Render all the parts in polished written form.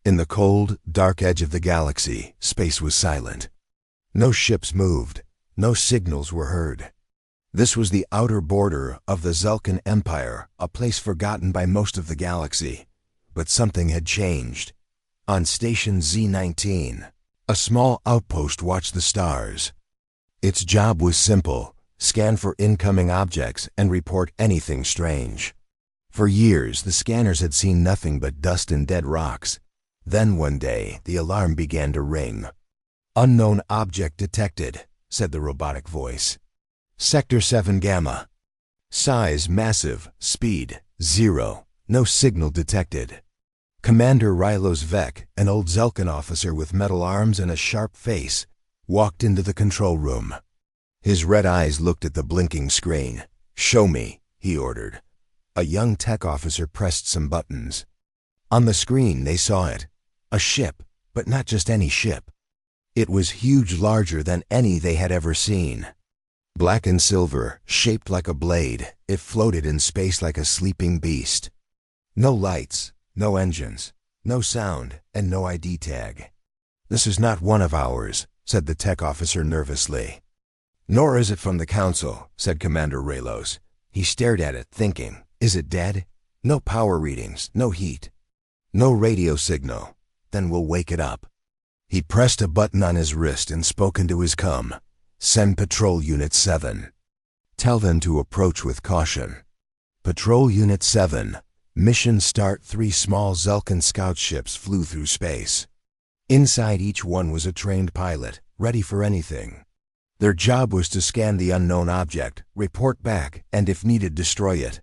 In the cold, dark edge of the galaxy, space was silent. No ships moved, no signals were heard. This was the outer border of the Zulkan Empire, a place forgotten by most of the galaxy. But something had changed. On Station Z-19, a small outpost watched the stars. Its job was simple: scan for incoming objects and report anything strange. For years, the scanners had seen nothing but dust and dead rocks. Then one day, the alarm began to ring. "Unknown object detected," said the robotic voice. "Sector 7 Gamma. Size massive, speed 0, no signal detected." Commander Rylos Vec, an old Zulkan officer with metal arms and a sharp face, walked into the control room. His red eyes looked at the blinking screen. "Show me," he ordered. A young tech officer pressed some buttons. On the screen they saw it. A ship, but not just any ship. It was huge, larger than any they had ever seen. Black and silver, shaped like a blade, it floated in space like a sleeping beast. No lights, no engines, no sound, and no ID tag. "This is not one of ours," said the tech officer nervously. "Nor is it from the Council," said Commander Rylos. He stared at it, thinking, is it dead? No power readings, no heat, no radio signal. Then we'll wake it up. He pressed a button on his wrist and spoke into his comm. "Send Patrol Unit 7. Tell them to approach with caution." Patrol Unit 7. Mission start. 3 small Zulkan scout ships flew through space. Inside each one was a trained pilot, ready for anything. Their job was to scan the unknown object, report back, and if needed, destroy it.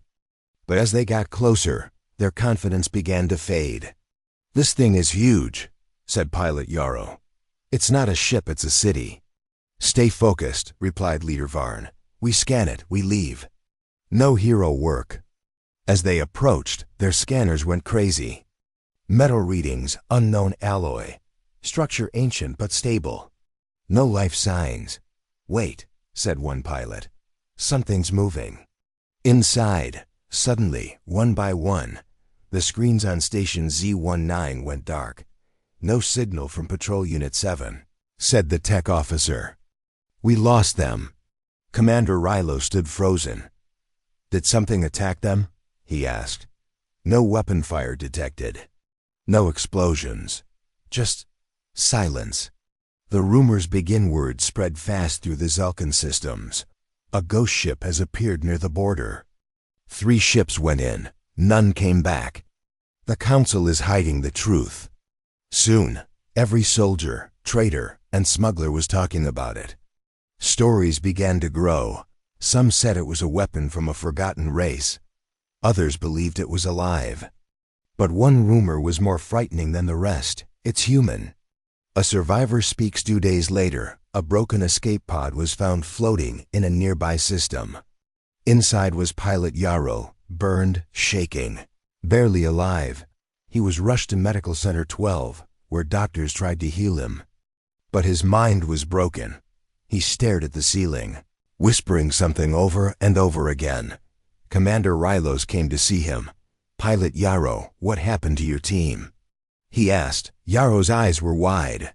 But as they got closer, their confidence began to fade. "This thing is huge," said Pilot Yarrow. "It's not a ship, it's a city." "Stay focused," replied Leader Varn. "We scan it, we leave." No hero work. As they approached, their scanners went crazy. Metal readings, unknown alloy. Structure ancient but stable. No life signs. "Wait," said one pilot. "Something's moving." Inside, suddenly, one by one, the screens on Station Z-19 went dark. "No signal from Patrol Unit 7, said the tech officer. "We lost them." Commander Rylos stood frozen. "Did something attack them?" he asked. "No weapon fire detected. No explosions. Just silence." The rumors beginward spread fast through the Zulkan systems. "A ghost ship has appeared near the border." 3 ships went in. None came back. The Council is hiding the truth. Soon, every soldier, trader, and smuggler was talking about it. Stories began to grow. Some said it was a weapon from a forgotten race. Others believed it was alive. But one rumor was more frightening than the rest. It's human. A survivor speaks 2 days later. A broken escape pod was found floating in a nearby system. Inside was Pilot Yarrow, burned, shaking, barely alive. He was rushed to Medical Center 12, where doctors tried to heal him. But his mind was broken. He stared at the ceiling, whispering something over and over again. Commander Rylos came to see him. "Pilot Yarrow, what happened to your team?" he asked. Yarrow's eyes were wide.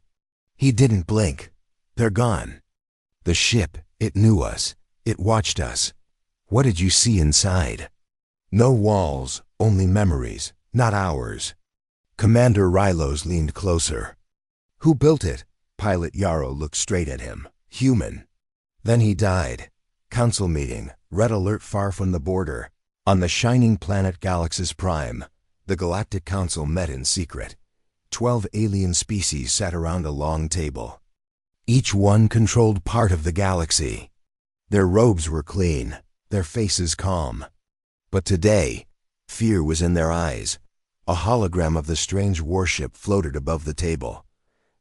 He didn't blink. "They're gone. The ship, it knew us. It watched us." "What did you see inside?" "No walls, only memories, not ours." Commander Rylos leaned closer. "Who built it?" Pilot Yarrow looked straight at him. "Human. Then he died. Council meeting, red alert far from the border. On the shining planet Galaxis Prime, the Galactic Council met in secret. 12 alien species sat around a long table. Each one controlled part of the galaxy. Their robes were clean, their faces calm. But today, fear was in their eyes. A hologram of the strange warship floated above the table.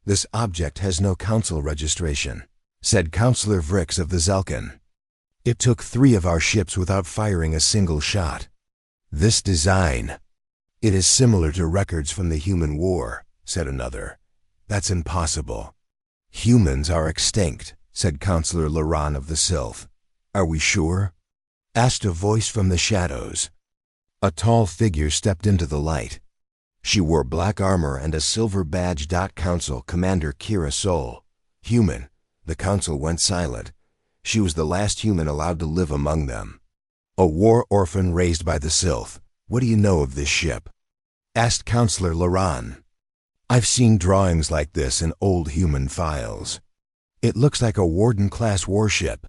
"This object has no council registration," said Counselor Vrix of the Zulkan. "It took 3 of our ships without firing a single shot. This design, it is similar to records from the human war," said another. "That's impossible." "Humans are extinct," said Counselor Laran of the Sylph. "Are we sure?" asked a voice from the shadows. A tall figure stepped into the light. She wore black armor and a silver badge. Council Commander Kira Sol. Human. The council went silent. She was the last human allowed to live among them. A war orphan raised by the Sylph. What do you know of this ship? Asked Counselor Laran. I've seen drawings like this in old human files. It looks like a Warden-class warship.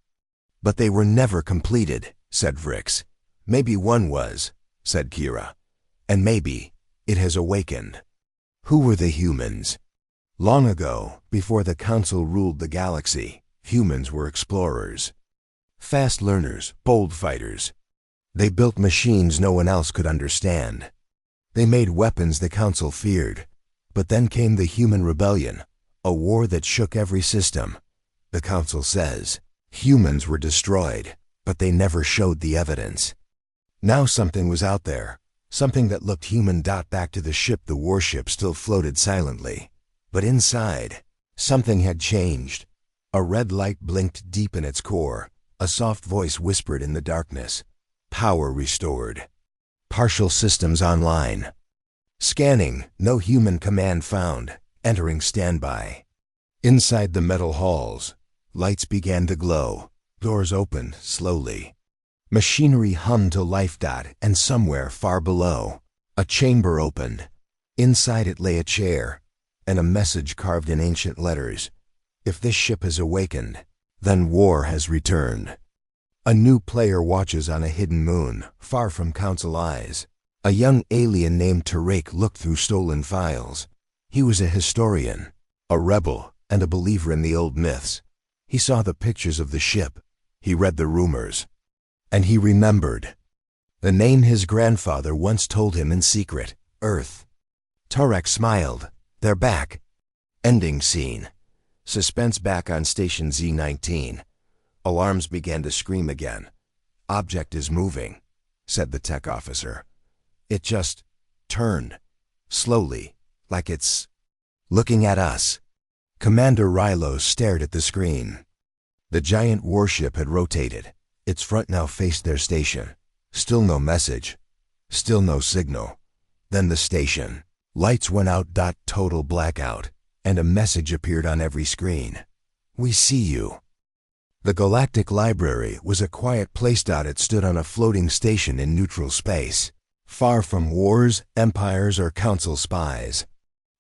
But they were never completed, said Vrix. Maybe one was, said Kira. And maybe it has awakened. Who were the humans? Long ago, before the Council ruled the galaxy, humans were explorers. Fast learners, bold fighters. They built machines no one else could understand. They made weapons the Council feared. But then came the human rebellion, a war that shook every system. The Council says humans were destroyed, but they never showed the evidence. Now something was out there, something that looked human. Back to the ship, the warship still floated silently. But inside, something had changed. A red light blinked deep in its core. A soft voice whispered in the darkness. Power restored. Partial systems online. Scanning, no human command found. Entering standby. Inside the metal halls, lights began to glow. Doors opened slowly. Machinery hummed to life. And somewhere far below, a chamber opened. Inside it lay a chair, and a message carved in ancient letters. If this ship has awakened, then war has returned. A new player watches on a hidden moon, far from Council eyes. A young alien named Tarek looked through stolen files. He was a historian, a rebel, and a believer in the old myths. He saw the pictures of the ship. He read the rumors. And he remembered the name his grandfather once told him in secret, Earth. Tarek smiled. They're back. Ending scene. Suspense back on Station Z-19. Alarms began to scream again. Object is moving, said the tech officer. It just turned, slowly, like it's looking at us. Commander Rylos stared at the screen. The giant warship had rotated. Its front now faced their station. Still no message. Still no signal. Then the station. Lights went out. Total blackout. And a message appeared on every screen. We see you. The Galactic Library was a quiet place. It stood on a floating station in neutral space, far from wars, empires, or Council spies.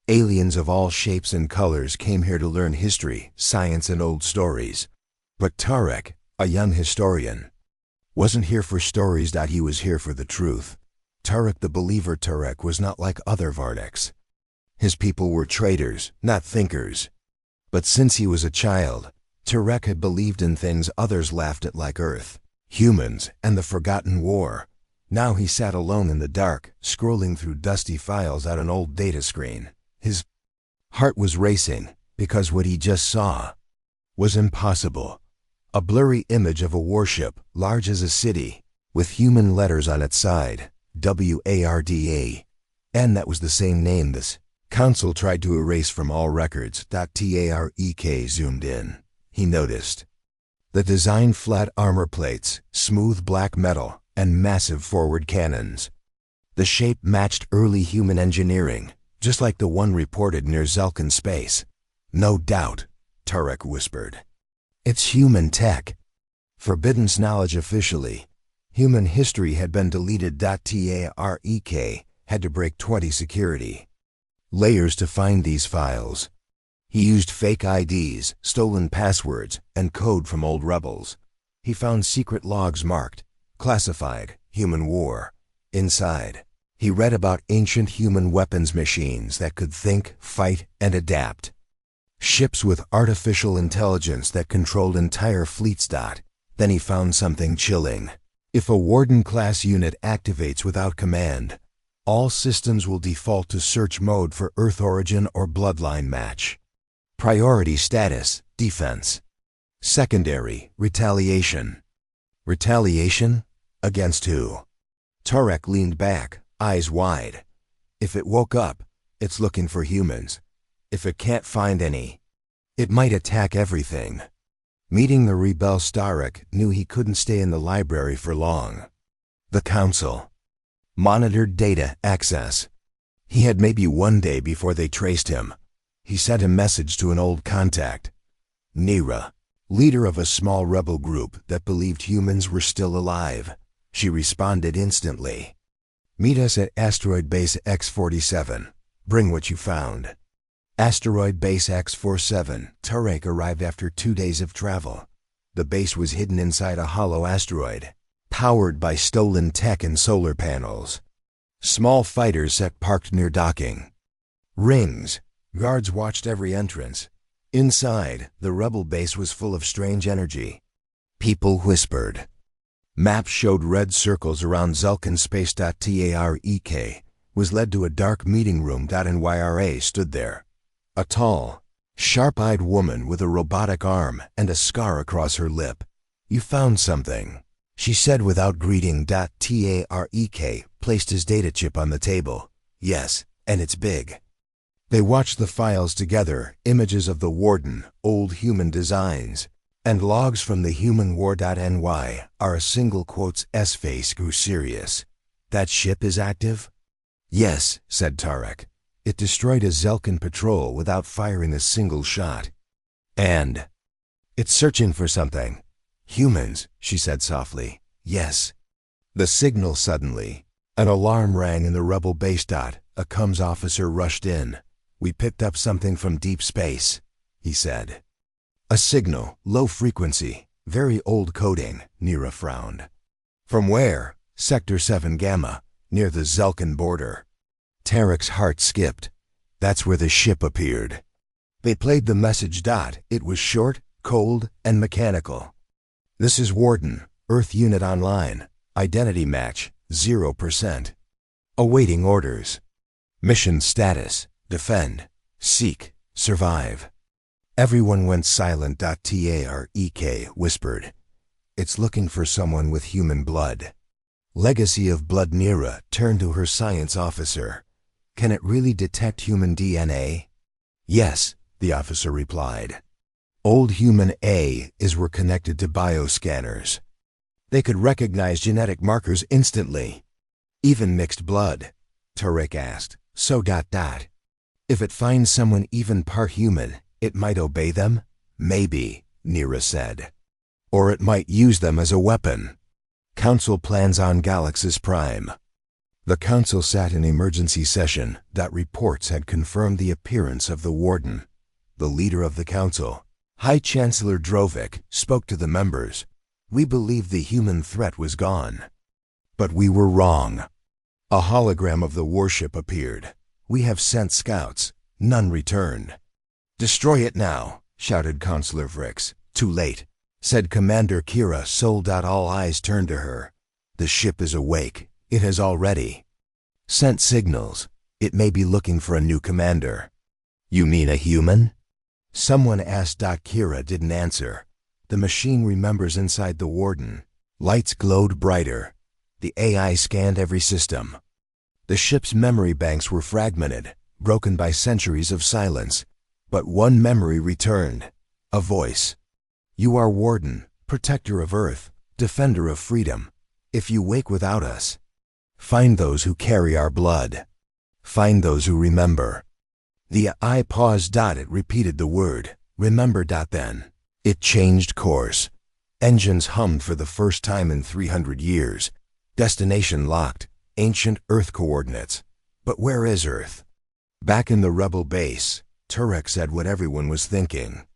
Aliens of all shapes and colors came here to learn history, science, and old stories. But Tarek, a young historian, wasn't here for stories. He was here for the truth. Tarek the believer. Tarek was not like other Vardeks. His people were traders, not thinkers. But since he was a child, Tarek had believed in things others laughed at, like Earth, humans, and the forgotten war. Now he sat alone in the dark, scrolling through dusty files on an old data screen. His heart was racing, because what he just saw was impossible. A blurry image of a warship, large as a city, with human letters on its side, WARDA. And that was the same name this Council tried to erase from all records. Tarek zoomed in. He noticed the design: flat armor plates, smooth black metal, and massive forward cannons. The shape matched early human engineering, just like the one reported near Zelkan space. No doubt, Tarek whispered. It's human tech. Forbidden's knowledge officially. Human history had been deleted. Tarek had to break 20 security layers to find these files. He used fake IDs, stolen passwords, and code from old rebels. He found secret logs marked, classified, human war. Inside, he read about ancient human weapons machines that could think, fight, and adapt. Ships with artificial intelligence that controlled entire fleets. Then he found something chilling. If a Warden-class unit activates without command, all systems will default to search mode for Earth origin or bloodline match. Priority status, defense. Secondary, retaliation. Retaliation? Against who? Tarek leaned back, eyes wide. If it woke up, it's looking for humans. If it can't find any, it might attack everything. Meeting the rebel, Tarek knew he couldn't stay in the library for long. The Council monitored data access. He had maybe one day before they traced him. He sent a message to an old contact. Nira, leader of a small rebel group that believed humans were still alive. She responded instantly. Meet us at Asteroid Base X-47. Bring what you found. Asteroid Base X-47. Tarek arrived after 2 days of travel. The base was hidden inside a hollow asteroid, powered by stolen tech and solar panels. Small fighters sat parked near docking. Rings. Guards watched every entrance. Inside, the rebel base was full of strange energy. People whispered. Maps showed red circles around Zulkan space. Tarek was led to a dark meeting room. Nyra stood there. A tall, sharp-eyed woman with a robotic arm and a scar across her lip. You found something, she said without greeting. Tarek placed his data chip on the table. Yes, and it's big. They watched the files together, images of the Warden, old human designs, and logs from the human war.ny. Are a single quotes S-face grew serious. That ship is active? Yes, said Tarek. It destroyed a Zelkan patrol without firing a single shot. And it's searching for something. Humans, she said softly. Yes. The signal suddenly. An alarm rang in the rebel base. A comms officer rushed in. We picked up something from deep space, he said. A signal, low frequency, very old coding, Nira frowned. From where? Sector 7 Gamma, near the Zelkan border. Tarek's heart skipped. That's where the ship appeared. They played the message. It was short, cold, and mechanical. This is Warden, Earth Unit Online. Identity match, 0%. Awaiting orders. Mission status, defend, seek, survive. Everyone went silent. Tarek whispered. It's looking for someone with human blood. Legacy of blood. Nira turned to her science officer. Can it really detect human DNA? Yes, the officer replied. Old human A is were connected to bioscanners. They could recognize genetic markers instantly. Even mixed blood, Tarek asked. So. If it finds someone even part human, it might obey them? Maybe, Nira said. Or it might use them as a weapon. Council plans on Galaxis Prime. The council sat in emergency session. Reports had confirmed the appearance of the Warden. The leader of the council, High Chancellor Drovik, spoke to the members. We believed the human threat was gone. But we were wrong. A hologram of the warship appeared. We have sent scouts. None returned. Destroy it now, shouted Consular Vrix. Too late, said Commander Kira Sol. All eyes turned to her. The ship is awake. It has already sent signals. It may be looking for a new commander. You mean a human? Someone asked. Kira didn't answer. The machine remembers inside the Warden. Lights glowed brighter. The AI scanned every system. The ship's memory banks were fragmented, broken by centuries of silence. But one memory returned. A voice. You are Warden, protector of Earth, defender of freedom. If you wake without us, find those who carry our blood. Find those who remember. The I paused. It repeated the word, remember. Then it changed course. Engines hummed for the first time in 300 years. Destination locked. Ancient Earth coordinates. But where is Earth? Back in the rebel base, Tarek said what everyone was thinking.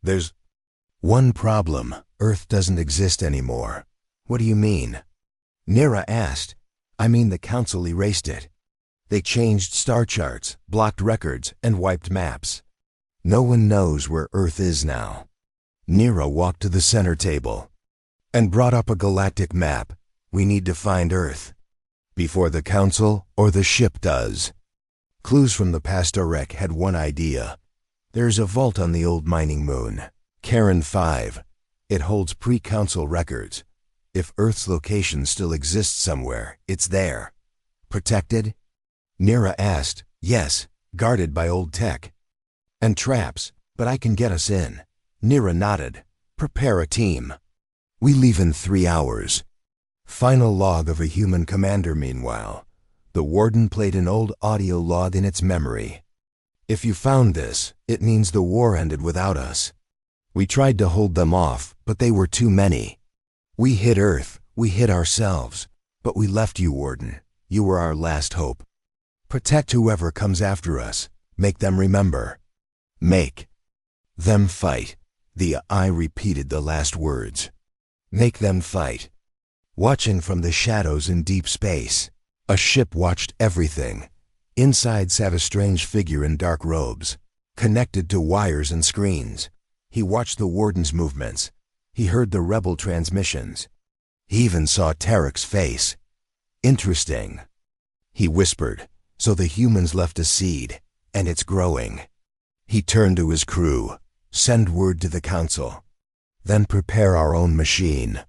There's one problem. Earth doesn't exist anymore. What do you mean? Nira asked. I mean the council erased it. They changed star charts, blocked records, and wiped maps. No one knows where Earth is now. Nira walked to the center table and brought up a galactic map. We need to find Earth before the council or the ship does. Clues from the past. Tarek had one idea. There's a vault on the old mining moon, Karen 5. It holds pre-council records. If Earth's location still exists somewhere, it's there. Protected? Nira asked. Yes, guarded by old tech. And traps, but I can get us in. Nira nodded. Prepare a team. We leave in 3 hours. Final log of a human commander. Meanwhile, The warden played an old audio log in its memory. "If you found this, it means the war ended without us. We tried to hold them off, but they were too many. We hit Earth, we hit ourselves, but we left you, Warden. You were our last hope. Protect whoever comes after us. Make them remember. Make them fight." The eye repeated the last words. Make them fight. Watching from the shadows in deep space, a ship watched everything. Inside sat a strange figure in dark robes, connected to wires and screens. He watched the warden's movements. He heard the rebel transmissions. He even saw Tarek's face. "Interesting," he whispered. "So the humans left a seed, and it's growing." He turned to his crew. "Send word to the council. Then prepare our own machine."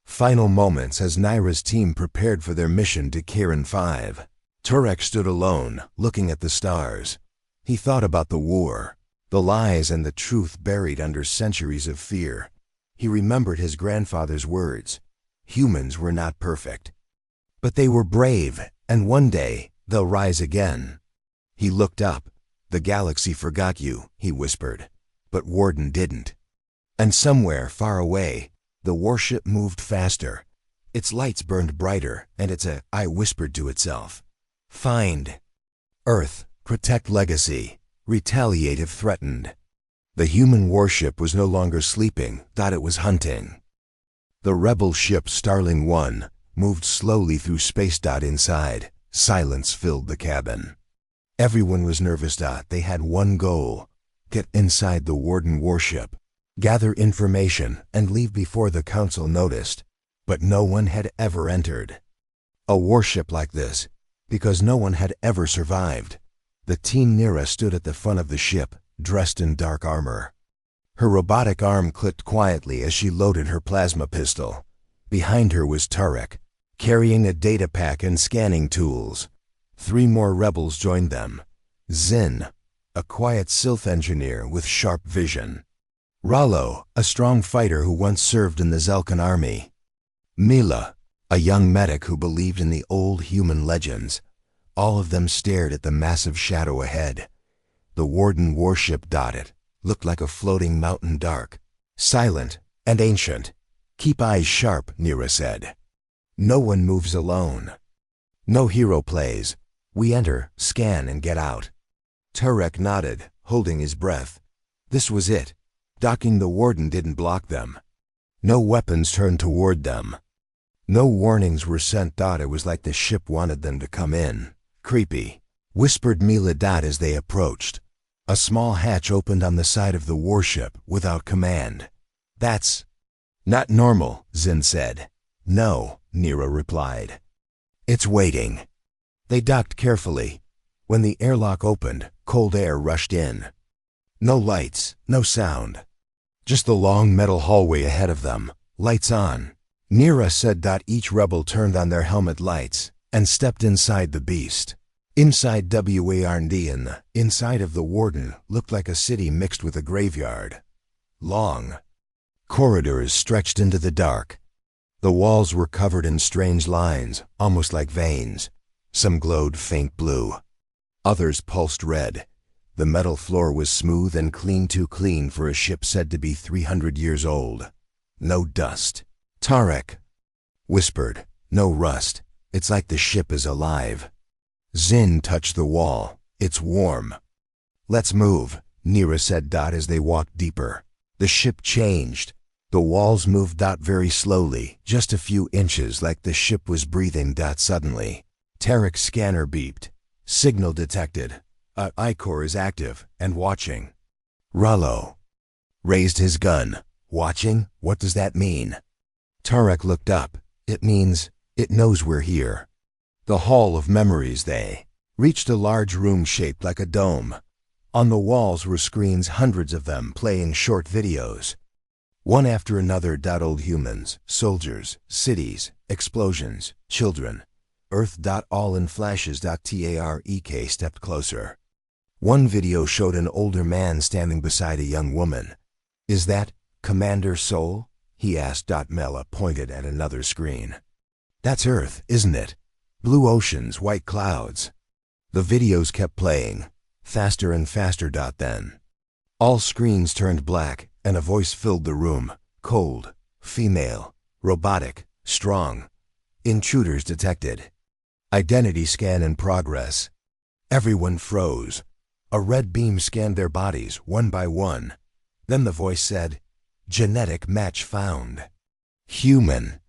Final moments as Naira's team prepared for their mission to Kirin 5. Turek stood alone, looking at the stars. He thought about the war, the lies and the truth buried under centuries of fear. He remembered his grandfather's words. Humans were not perfect, but they were brave, and one day they'll rise again. He looked up. "The galaxy forgot you," he whispered. But Warden didn't. And somewhere far away, the warship moved faster. Its lights burned brighter, and its eye whispered to itself, "Find Earth, protect legacy, retaliate if threatened." The human warship was no longer sleeping, it was hunting. The rebel ship Starling 1 moved slowly through space. Inside, silence filled the cabin. Everyone was nervous. They had one goal: get inside the warden warship, gather information, and leave before the council noticed. But no one had ever entered a warship like this, because no one had ever survived. The Teen Nira stood at the front of the ship, dressed in dark armor. Her robotic arm clicked quietly as she loaded her plasma pistol. Behind her was Turek, carrying a data pack and scanning tools. 3 more rebels joined them. Zin, a quiet Sylph engineer with sharp vision. Rollo, a strong fighter who once served in the Zelkan army. Mila, a young medic who believed in the old human legends. All of them stared at the massive shadow ahead. The warden warship looked like a floating mountain, dark, silent, and ancient. "Keep eyes sharp," Nira said. "No one moves alone. No hero plays. We enter, scan, and get out." Turek nodded, holding his breath. This was it. Docking the warden didn't block them. No weapons turned toward them. No warnings were sent. It was like the ship wanted them to come in. "Creepy," whispered Mila as they approached. A small hatch opened on the side of the warship without command. "That's not normal," Zin said. "No," Nira replied. "It's waiting." They docked carefully. When the airlock opened, cold air rushed in. No lights, no sound. Just the long metal hallway ahead of them. Lights on. Nira said. Each rebel turned on their helmet lights and stepped inside the beast. Inside WARD and the inside of the warden looked like a city mixed with a graveyard. Long corridors stretched into the dark. The walls were covered in strange lines, almost like veins. Some glowed faint blue. Others pulsed red. The metal floor was smooth and clean, too clean for a ship said to be 300 years old. No dust. Tarek whispered, "No rust. It's like the ship is alive." Zin touched the wall. "It's warm." "Let's move," Nira said. As they walked deeper, the ship changed. The walls moved. Very slowly, just a few inches, like the ship was breathing. Suddenly, Tarek's scanner beeped. "Signal detected. I-Core is active and watching." Rollo raised his gun. "Watching? What does that mean?" Tarek looked up. "It means it knows we're here." The Hall of Memories. They reached a large room shaped like a dome. On the walls were screens, hundreds of them, playing short videos. One after another. Old humans, soldiers, cities, explosions, children. Earth. All in flashes. Tarek stepped closer. One video showed an older man standing beside a young woman. "Is that Commander Sol?" he asked. Mela pointed at another screen. "That's Earth, isn't it?" Blue oceans, white clouds. The videos kept playing, faster and faster. Then all screens turned black, and a voice filled the room. Cold, female, robotic, strong. Intruders detected. Identity scan in progress. Everyone froze. A red beam scanned their bodies one by one. Then the voice said, "Genetic match found. Human.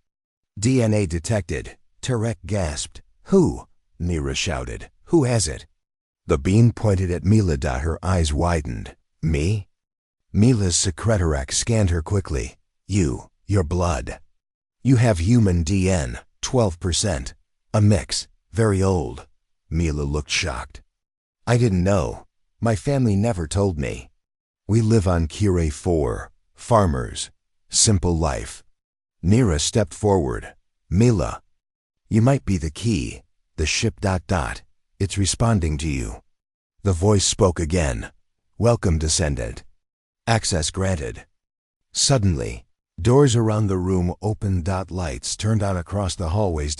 DNA detected." Tarek gasped. "Who?" Nira shouted. "Who has it?" The beam pointed at Mila. Her eyes widened. "Me?" Mila's secretariat scanned her quickly. Your blood. You have human DN, 12%. A mix, very old." Mila looked shocked. "I didn't know. My family never told me. We live on Kire 4, farmers, simple life." Nira stepped forward. "Mila, you might be the key. The ship ... It's responding to you." The voice spoke again. "Welcome, descendant. Access granted." Suddenly, doors around the room opened. Lights turned on across the hallways.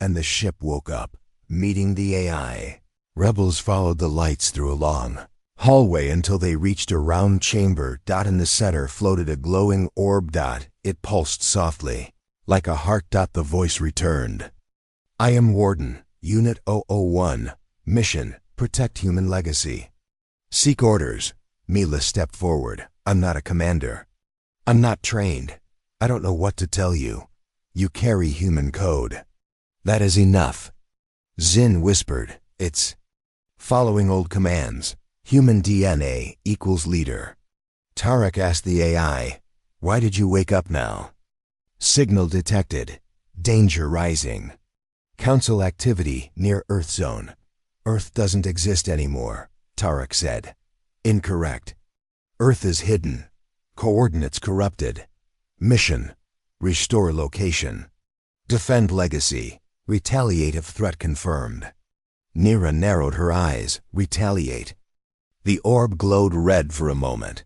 And the ship woke up, meeting the AI. Rebels followed the lights through a long hallway until they reached a round chamber. In the center floated a glowing orb. It pulsed softly, like a heart. The voice returned. "I am Warden, Unit 001. Mission, protect human legacy." "Seek orders." Mila stepped forward. "I'm not a commander. I'm not trained. I don't know what to tell you. You carry human code." "That is enough." Zin whispered. "It's following old commands. Human DNA equals leader." Tarek asked the AI, "Why did you wake up now?" "Signal detected. Danger rising. Council activity near Earth zone." "Earth doesn't exist anymore," Tarek said. "Incorrect. Earth is hidden. Coordinates corrupted. Mission, restore location. Defend legacy. Retaliative threat confirmed." Nira narrowed her eyes. "Retaliate." The orb glowed red for a moment.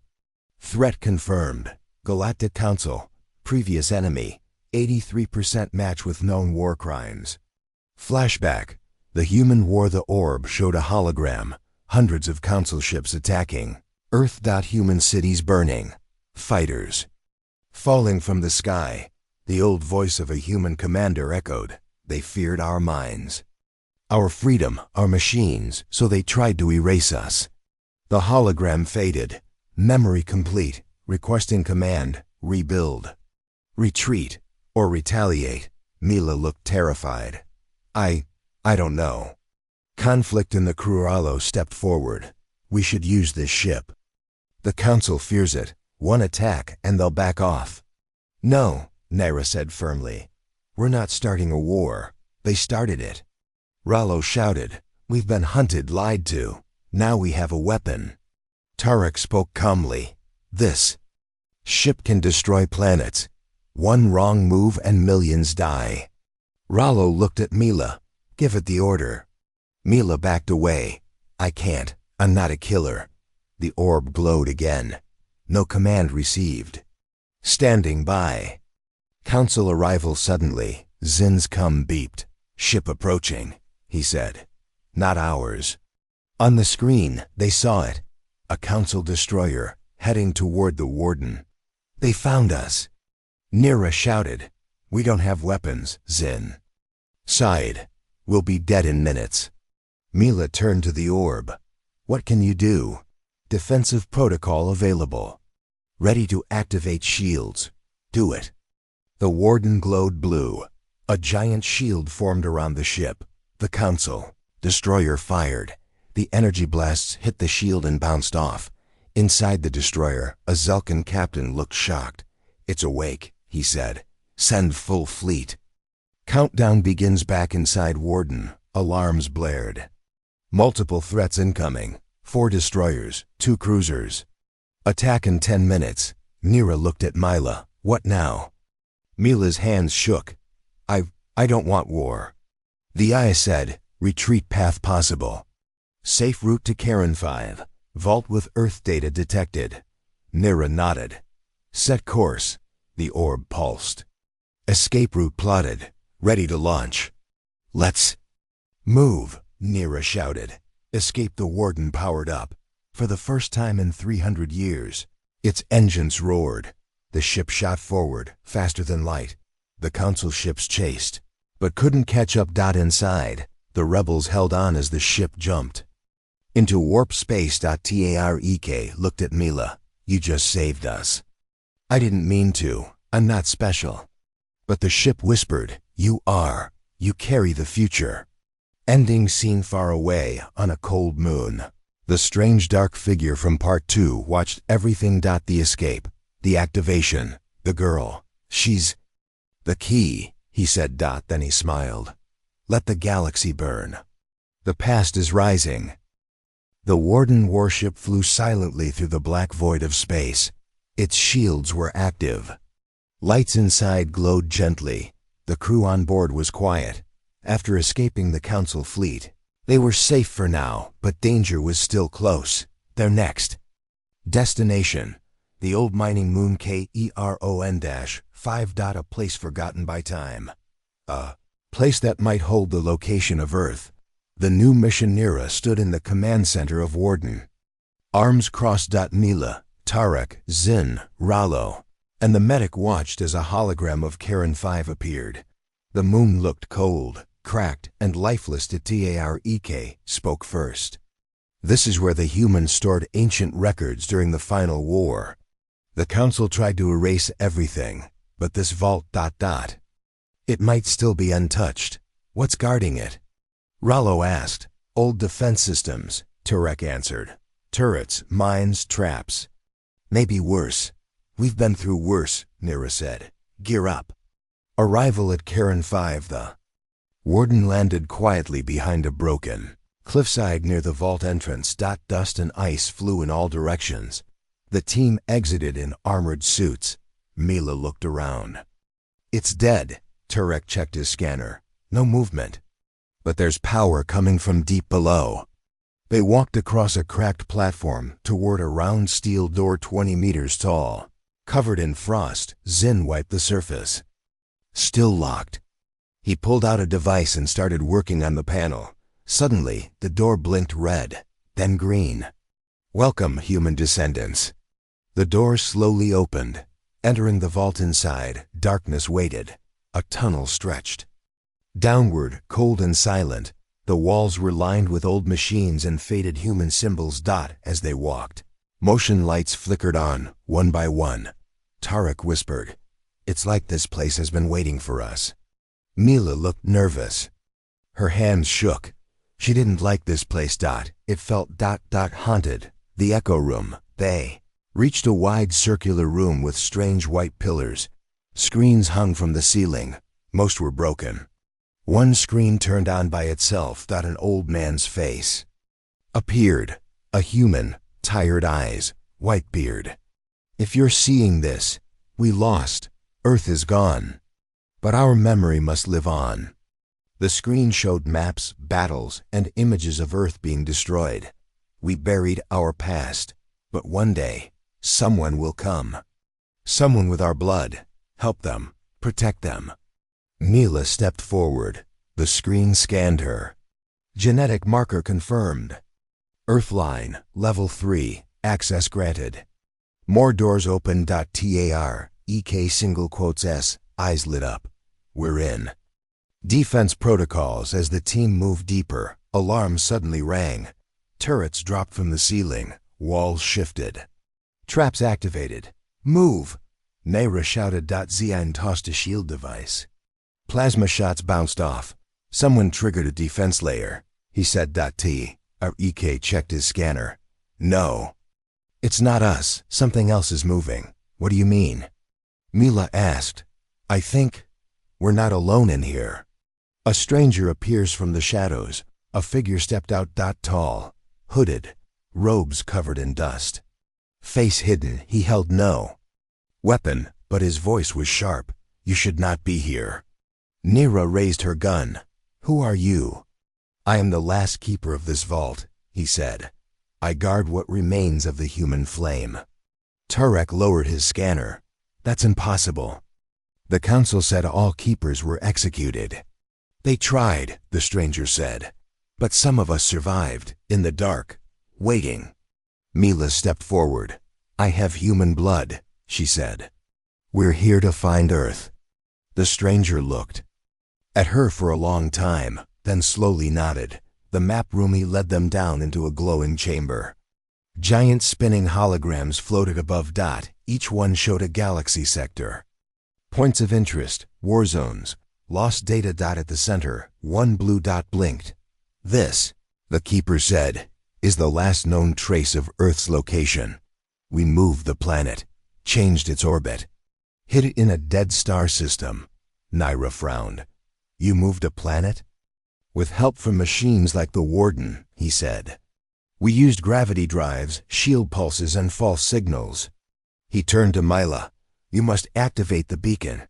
"Threat confirmed. Galactic Council. Previous enemy. 83% match with known war crimes." Flashback. The human war. The orb showed a hologram. Hundreds of council ships attacking. Earth. Human cities burning. Fighters falling from the sky. The old voice of a human commander echoed. "They feared our minds. Our freedom, our machines, so they tried to erase us." The hologram faded. Memory complete. Requesting command. Rebuild. Retreat. Or retaliate. Mila looked terrified. I don't know." Conflict in the Kruralo stepped forward. "We should use this ship. The Council fears it. One attack and they'll back off." "No," Naira said firmly. "We're not starting a war. They started it." Rallo shouted. "We've been hunted, lied to. Now we have a weapon." Tarek spoke calmly. "This ship can destroy planets. One wrong move and millions die." Rallo looked at Mila. "Give it the order." Mila backed away. "I can't. I'm not a killer." The orb glowed again. "No command received." "Standing by." Council arrival suddenly. Zin's cum beeped. "Ship approaching," he said. "Not ours." On the screen, they saw it. A council destroyer, heading toward the warden. "They found us." Nira shouted. "We don't have weapons," Zin sighed. "We'll be dead in minutes." Mila turned to the orb. "What can you do?" "Defensive protocol available. Ready to activate shields." "Do it." The warden glowed blue. A giant shield formed around the ship. The council. Destroyer fired. The energy blasts hit the shield and bounced off. Inside the destroyer, a Zelkan captain looked shocked. "It's awake," he said. "Send full fleet." Countdown begins. Back inside warden. Alarms blared. Multiple threats incoming. 4 destroyers, 2 cruisers. Attack in 10 minutes. Nira looked at Mila. "What now?" Mila's hands shook. I don't want war." The eye said, "Retreat path possible. Safe route to Karen 5. Vault with Earth data detected." Nira nodded. "Set course." The orb pulsed. Escape route plotted. Ready to launch. Let's move, Nira shouted. Escape. The warden powered up. For the first time in 300 years, its engines roared. The ship shot forward, faster than light. The council ships chased, but couldn't catch up. Inside, the rebels held on as the ship jumped into warp space. Tarek looked at Mila. You just saved us. I didn't mean to. I'm not special. But the ship whispered, you are. You carry the future. Ending scene. Far away on a cold moon, the strange dark figure from part 2 watched everything. The escape, the activation, the girl. She's the key, he said. Then he smiled. Let the galaxy burn. The past is rising. The Warden warship flew silently through the black void of space. Its shields were active. Lights inside glowed gently. The crew on board was quiet. After escaping the council fleet, they were safe for now, but danger was still close. Their next destination, the old mining moon Keron-5. A place forgotten by time. A place that might hold the location of Earth. The new mission. Nira stood in the command center of Warden. Arms crossed. Mila, Tarek, Zin, Rallo, and the medic watched as a hologram of Keron-5 appeared. The moon looked cold, cracked, and lifeless. Tarek spoke first. This is where the humans stored ancient records during the final war. The council tried to erase everything, but this vault. It might still be untouched. What's guarding it? Rallo asked. Old defense systems, Tarek answered. Turrets, mines, traps. Maybe worse. We've been through worse, Nira said. Gear up. Arrival at Keron-5. The Warden landed quietly behind a broken cliffside near the vault entrance. Dust and ice flew in all directions. The team exited in armored suits. Mila looked around. It's dead. Tarek checked his scanner. No movement. But there's power coming from deep below. They walked across a cracked platform toward a round steel door 20 meters tall. Covered in frost, Zin wiped the surface. Still locked. He pulled out a device and started working on the panel. Suddenly, the door blinked red, then green. Welcome, human descendants. The door slowly opened. Entering the vault inside, darkness waited. A tunnel stretched downward, cold and silent. The walls were lined with old machines and faded human symbols. As they walked, motion lights flickered on, one by one. Tarek whispered, it's like this place has been waiting for us. Mila looked nervous. Her hands shook. She didn't like this place. It felt haunted. The echo room. They reached a wide circular room with strange white pillars. Screens hung from the ceiling. Most were broken. One screen turned on by itself. An old man's face appeared. A human, tired eyes, white beard. If you're seeing this, we lost. Earth is gone. But our memory must live on. The screen showed maps, battles, and images of Earth being destroyed. We buried our past, but one day, someone will come. Someone with our blood. Help them. Protect them. Mila stepped forward. The screen scanned her. Genetic marker confirmed. Earthline, level 3, access granted. More doors opened. Tarek single quotes S, eyes lit up. We're in. Defense protocols. As the team moved deeper, alarms suddenly rang. Turrets dropped from the ceiling. Walls shifted. Traps activated. Move! Nira shouted. Zion tossed a shield device. Plasma shots bounced off. Someone triggered a defense layer, he said. Tarek checked his scanner. No. It's not us. Something else is moving. What do you mean? Mila asked. I think we're not alone in here. A stranger appears from the shadows. A figure stepped out. Tall, hooded, robes covered in dust. Face hidden. He held no weapon, but his voice was sharp. You should not be here. Nira raised her gun. Who are you? I am the last keeper of this vault, he said. I guard what remains of the human flame. Tarek lowered his scanner. That's impossible. The council said all keepers were executed. They tried, the stranger said. But some of us survived, in the dark, waiting. Mila stepped forward. I have human blood, she said. We're here to find Earth. The stranger looked at her for a long time, then slowly nodded. The map roomie led them down into a glowing chamber. Giant spinning holograms floated above. Each one showed a galaxy sector. Points of interest, war zones, lost data. At the center, one blue dot blinked. This, the keeper said, is the last known trace of Earth's location. We moved the planet, changed its orbit, hid it in a dead star system. Naira frowned. You moved a planet? With help from machines like the Warden, he said. We used gravity drives, shield pulses, and false signals. He turned to Mila. You must activate the beacon.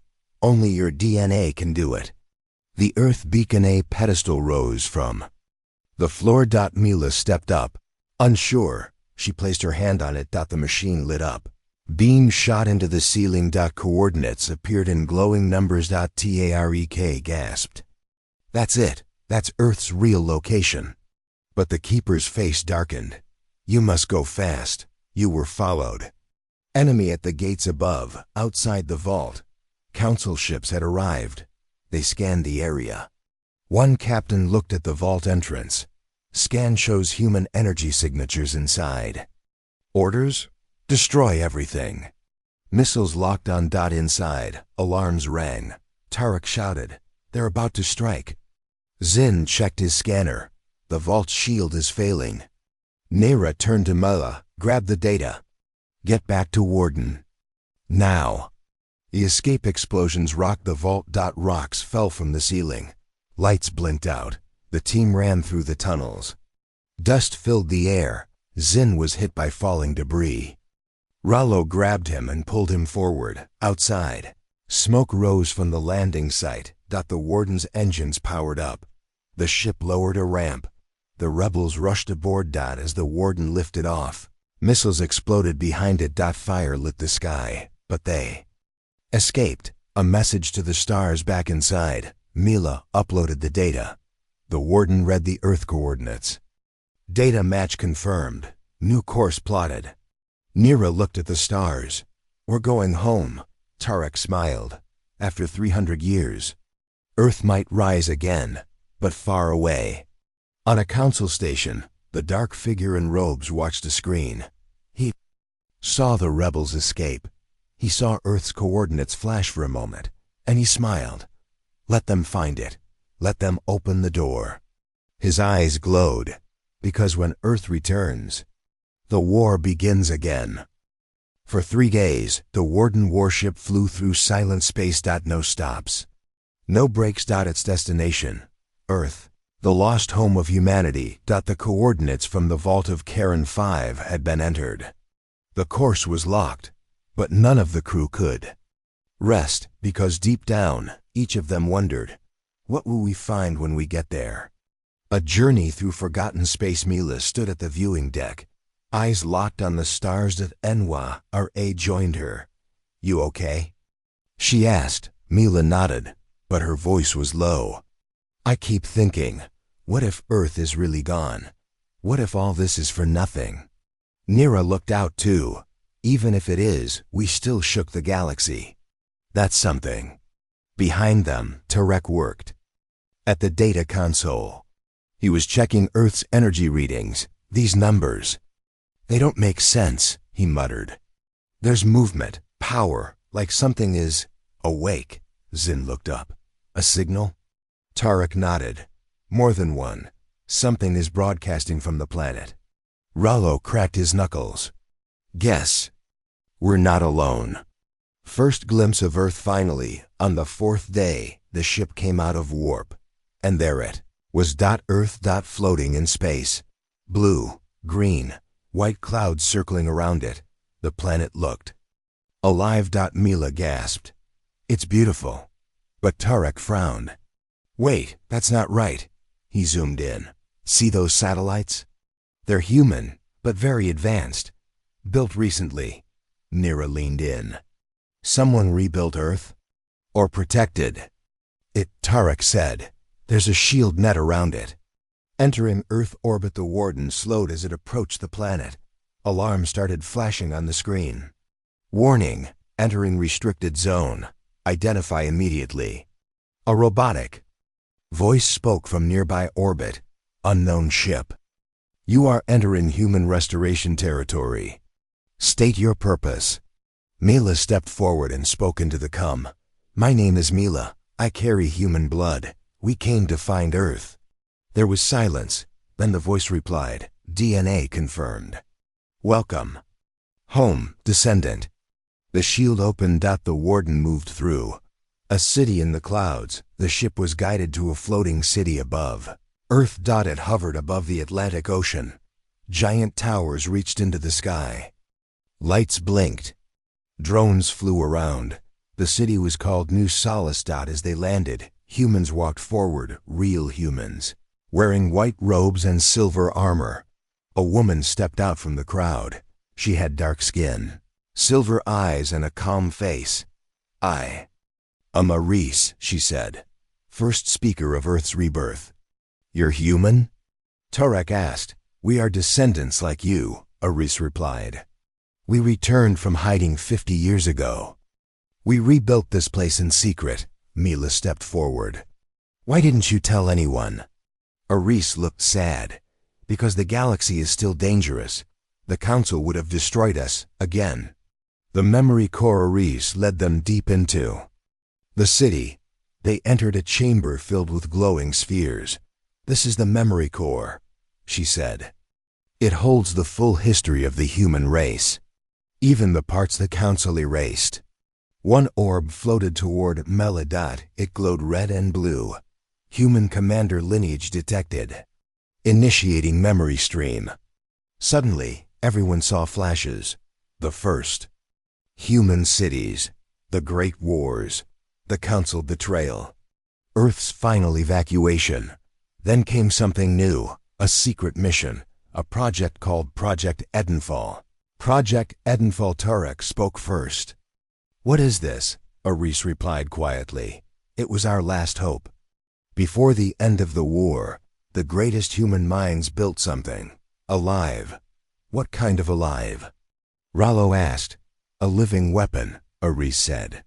Only your DNA can do it. The Earth Beacon A pedestal rose from the floor. Mila stepped up. Unsure, she placed her hand on it. The machine lit up. Beams shot into the ceiling. Coordinates appeared in glowing numbers. Tarek gasped. That's it. That's Earth's real location. But the keeper's face darkened. You must go fast. You were followed. Enemy at the gates above, outside the vault. Council ships had arrived. They scanned the area. One captain looked at the vault entrance. Scan shows human energy signatures inside. Orders? Destroy everything. Missiles locked on. Inside, alarms rang. Tarek shouted, They're about to strike. Zin checked his scanner. The vault's shield is failing. Naira turned to Mila. Grab the data. Get back to Warden. Now. The escape explosions rocked the vault. Rocks fell from the ceiling. Lights blinked out. The team ran through the tunnels. Dust filled the air. Zin was hit by falling debris. Rollo grabbed him and pulled him forward, outside. Smoke rose from the landing site. The Warden's engines powered up. The ship lowered a ramp. The rebels rushed aboard. As the Warden lifted off. Missiles exploded behind it. Fire lit the sky, but they escaped. A message to the stars back inside. Mila uploaded the data. The Warden read the Earth coordinates. Data match confirmed. New course plotted. Naira looked at the stars. We're going home. Tarek smiled. After 300 years. Earth might rise again, but far away. On a council station, the dark figure in robes watched a screen. He saw the rebels escape. He saw Earth's coordinates flash for a moment, and he smiled. Let them find it. Let them open the door. His eyes glowed, because when Earth returns, the war begins again. For 3 days, the Warden warship flew through silent space. No stops. No breaks. Its destination, Earth, the lost home of humanity. The coordinates from the vault of Karen 5 had been entered. The course was locked, but none of the crew could rest, because deep down, each of them wondered, what will we find when we get there? A journey through forgotten space. Mila stood at the viewing deck, eyes locked on the stars. Enwa, R.A. joined her. You okay? She asked. Mila nodded, but her voice was low. I keep thinking, what if Earth is really gone? What if all this is for nothing? Naira looked out too. Even if it is, we still shook the galaxy. That's something. Behind them, Tarek worked. At the data console. He was checking Earth's energy readings. These numbers. They don't make sense, he muttered. There's movement, power, like something is awake. Zin looked up. A signal? Tarek nodded. More than one. Something is broadcasting from the planet. Rollo cracked his knuckles. Guess. We're not alone. First glimpse of Earth finally. On the 4th day, the ship came out of warp. And there it was. Earth. Floating in space. Blue, green, white clouds circling around it. The planet looked alive. Mila gasped. It's beautiful. But Tarek frowned. Wait, that's not right. He zoomed in. See those satellites? They're human, but very advanced. Built recently. Naira leaned in. Someone rebuilt Earth? Or protected it, Tarek said. There's a shield net around it. Entering Earth orbit, the warden slowed as it approached the planet. Alarms started flashing on the screen. Warning, entering restricted zone. Identify immediately. A robotic voice spoke from nearby orbit. Unknown ship. You are entering human restoration territory. State your purpose. Mila stepped forward and spoke into the com. My name is Mila. I carry human blood. We came to find Earth. There was silence. Then the voice replied, DNA confirmed. Welcome. Home, descendant. The shield opened. The warden moved through. A city in the clouds. The ship was guided to a floating city above. Earth. It hovered above the Atlantic Ocean. Giant towers reached into the sky. Lights blinked. Drones flew around. The city was called New Solace. As they landed, humans walked forward, real humans, wearing white robes and silver armor. A woman stepped out from the crowd. She had dark skin, silver eyes, and a calm face. I am Maurice, she said, first speaker of Earth's rebirth. You're human? Turek asked. We are descendants like you, Maurice replied. We returned from hiding 50 years ago. We rebuilt this place in secret. Mila stepped forward. Why didn't you tell anyone? Maurice looked sad. Because the galaxy is still dangerous. The Council would have destroyed us, again. The memory core Maurice led them deep into the city. They entered a chamber filled with glowing spheres. This is the memory core, she said. It holds the full history of the human race. Even the parts the Council erased. One orb floated toward Mela. It glowed red and blue. Human commander lineage detected. Initiating memory stream. Suddenly, everyone saw flashes. The first. Human cities. The Great Wars. The Council betrayal. Earth's final evacuation. Then came something new. A secret mission. A project called Project Edenfall. Project Edenfall. Turek spoke first. What is this? Maurice replied quietly. It was our last hope. Before the end of the war, the greatest human minds built something. Alive. What kind of alive? Rollo asked. A living weapon, Maurice said.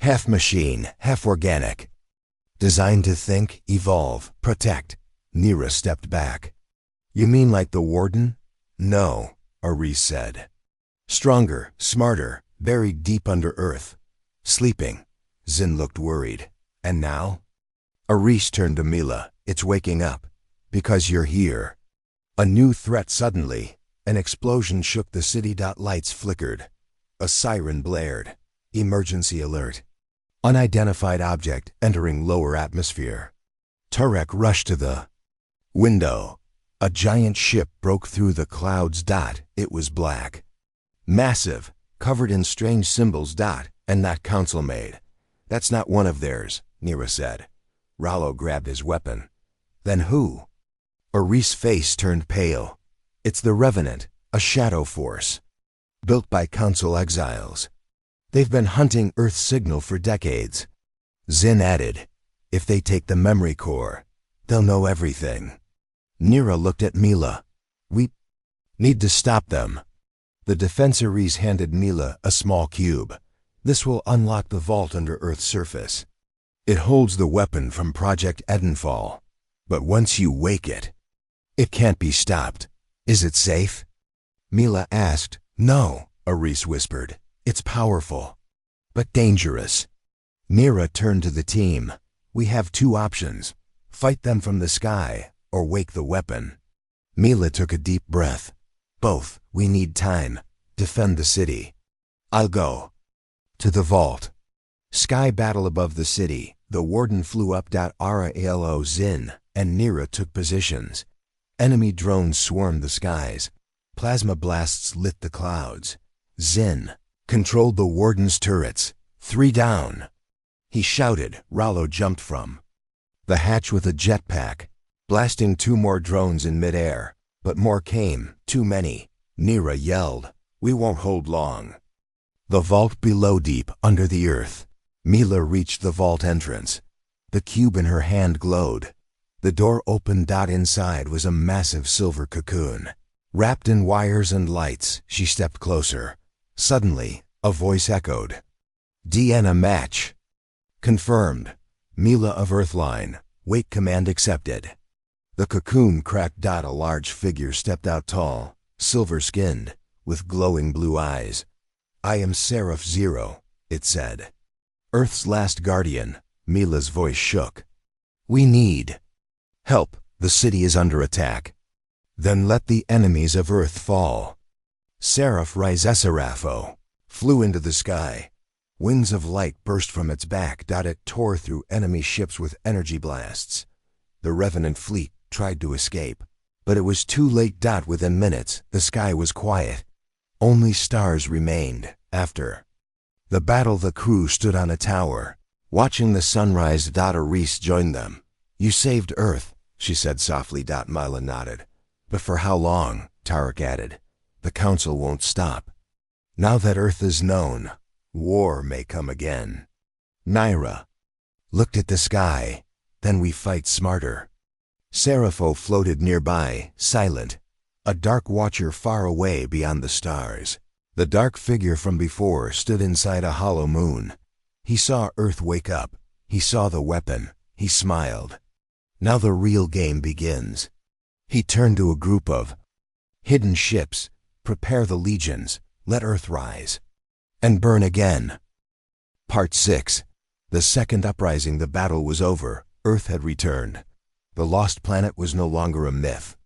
Half machine, half organic. Designed to think, evolve, protect. Nira stepped back. You mean like the warden? No, Maurice said. Stronger, smarter, buried deep under Earth. Sleeping. Zin looked worried. And now? Maurice turned to Mila. It's waking up. Because you're here. A new threat suddenly. An explosion shook the city. Lights flickered. A siren blared. Emergency alert. Unidentified object entering lower atmosphere. Turek rushed to the window. A giant ship broke through the clouds. It was black. Massive. Covered in strange symbols. And not Council made. That's not one of theirs, Nira said. Rollo grabbed his weapon. Then who? Maurice's face turned pale. It's the Revenant, a shadow force. Built by Council exiles. They've been hunting Earth's signal for decades. Zin added, if they take the memory core, they'll know everything. Nira looked at Mila. We need to stop them. The Defensories handed Mila a small cube. This will unlock the vault under Earth's surface. It holds the weapon from Project Edenfall. But once you wake it, it can't be stopped. Is it safe? Mila asked. No, Maurice whispered. It's powerful, but dangerous. Nira turned to the team. We have two options. Fight them from the sky, or wake the weapon. Mila took a deep breath. Both. We need time. Defend the city. I'll go. To the vault. Sky battle above the city. The warden flew up. Alo Zin and Nira took positions. Enemy drones swarmed the skies. Plasma blasts lit the clouds. Zin controlled the warden's turrets. 3 down. He shouted. Rollo jumped from the hatch with a jetpack, blasting 2 more drones in midair. But more came. Too many. Nira yelled. We won't hold long. The vault below, deep under the earth. Mila reached the vault entrance. The cube in her hand glowed. The door opened. Inside was a massive silver cocoon. Wrapped in wires and lights, she stepped closer. Suddenly, a voice echoed. "DNA match." "Confirmed. Mila of Earthline. Wait command accepted." The cocoon cracked. A large figure stepped out, tall, silver-skinned, with glowing blue eyes. "I am Seraph Zero," it said. "Earth's last guardian." Mila's voice shook. "We need help. The city is under attack." "Then let the enemies of Earth fall." Seraph Rizesarapho flew into the sky. Wings of light burst from its back. It tore through enemy ships with energy blasts. The Revenant fleet tried to escape, but it was too late. Within minutes, the sky was quiet. Only stars remained. After the battle, the crew stood on a tower, watching the sunrise. Reese joined them. "You saved Earth," she said softly. Mila nodded. "But for how long?" Tarek added. "The Council won't stop. Now that Earth is known, war may come again." Naira looked at the sky. "Then we fight smarter." Serapho floated nearby, silent, a dark watcher far away beyond the stars. The dark figure from before stood inside a hollow moon. He saw Earth wake up. He saw the weapon. He smiled. "Now the real game begins." He turned to a group of hidden ships. "Prepare the legions. Let Earth rise and burn again." Part 6. The second uprising. The battle was over. Earth had returned. The lost planet was no longer a myth.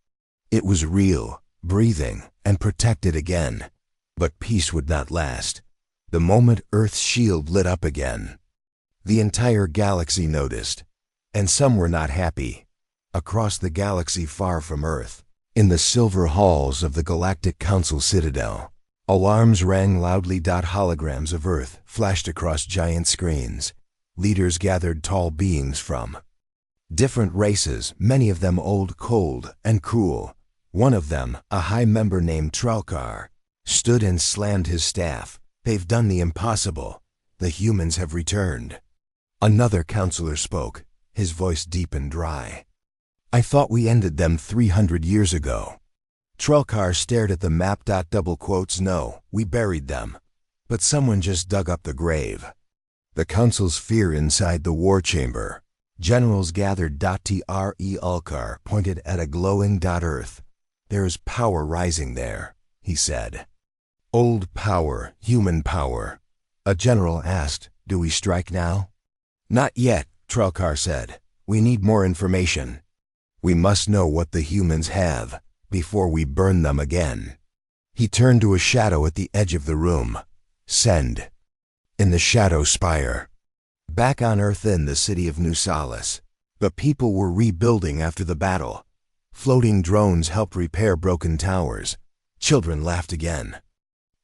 It was real, breathing, and protected again. But peace would not last. The moment Earth's shield lit up again, the entire galaxy noticed, and some were not happy. Across the galaxy far from Earth, in the silver halls of the Galactic Council Citadel, alarms rang loudly. Holograms of Earth flashed across giant screens. Leaders gathered, tall beings from different races, many of them old, cold, and cruel. One of them, a high member named Tralkar, stood and slammed his staff. "They've done the impossible. The humans have returned." Another counselor spoke, his voice deep and dry. "I thought we ended them 300 years ago." Tralkar stared at the map. "No, we buried them. But someone just dug up the grave." The council's fear inside the war chamber. Generals gathered. Tre Ulkar pointed at a glowing Earth. "There is power rising there," he said. "Old power, human power." A general asked, "Do we strike now?" "Not yet," Tralkar said. "We need more information. We must know what the humans have before we burn them again." He turned to a shadow at the edge of the room. "Send." In the shadow spire. Back on Earth in the city of New Solace, the people were rebuilding after the battle. Floating drones helped repair broken towers. Children laughed again.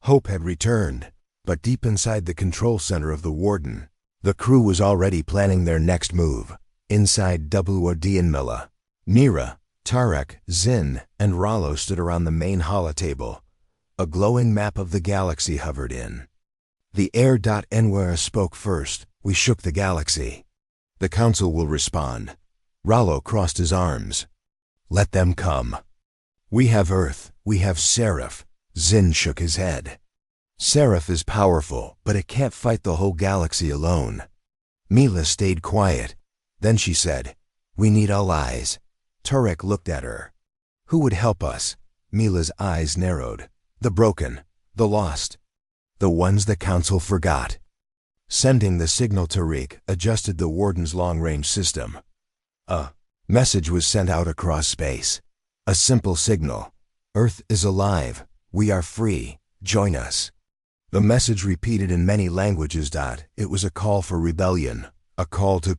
Hope had returned, but deep inside the control center of the Warden, the crew was already planning their next move. Inside Mila, Nira, Tarek, Zin, and Rollo stood around the main holotable. A glowing map of the galaxy hovered in the air. Enwara spoke first. "We shook the galaxy. The Council will respond." Rollo crossed his arms. "Let them come. We have Earth. We have Seraph." Zin shook his head. "Seraph is powerful, but it can't fight the whole galaxy alone." Mila stayed quiet. Then she said, "We need allies." Tarek looked at her. "Who would help us?" Mila's eyes narrowed. "The broken, the lost, the ones the Council forgot." Sending the signal. Tariq adjusted the Warden's long-range system. A message was sent out across space. A simple signal. "Earth is alive. We are free. Join us." The message repeated in many languages. It was a call for rebellion, a call to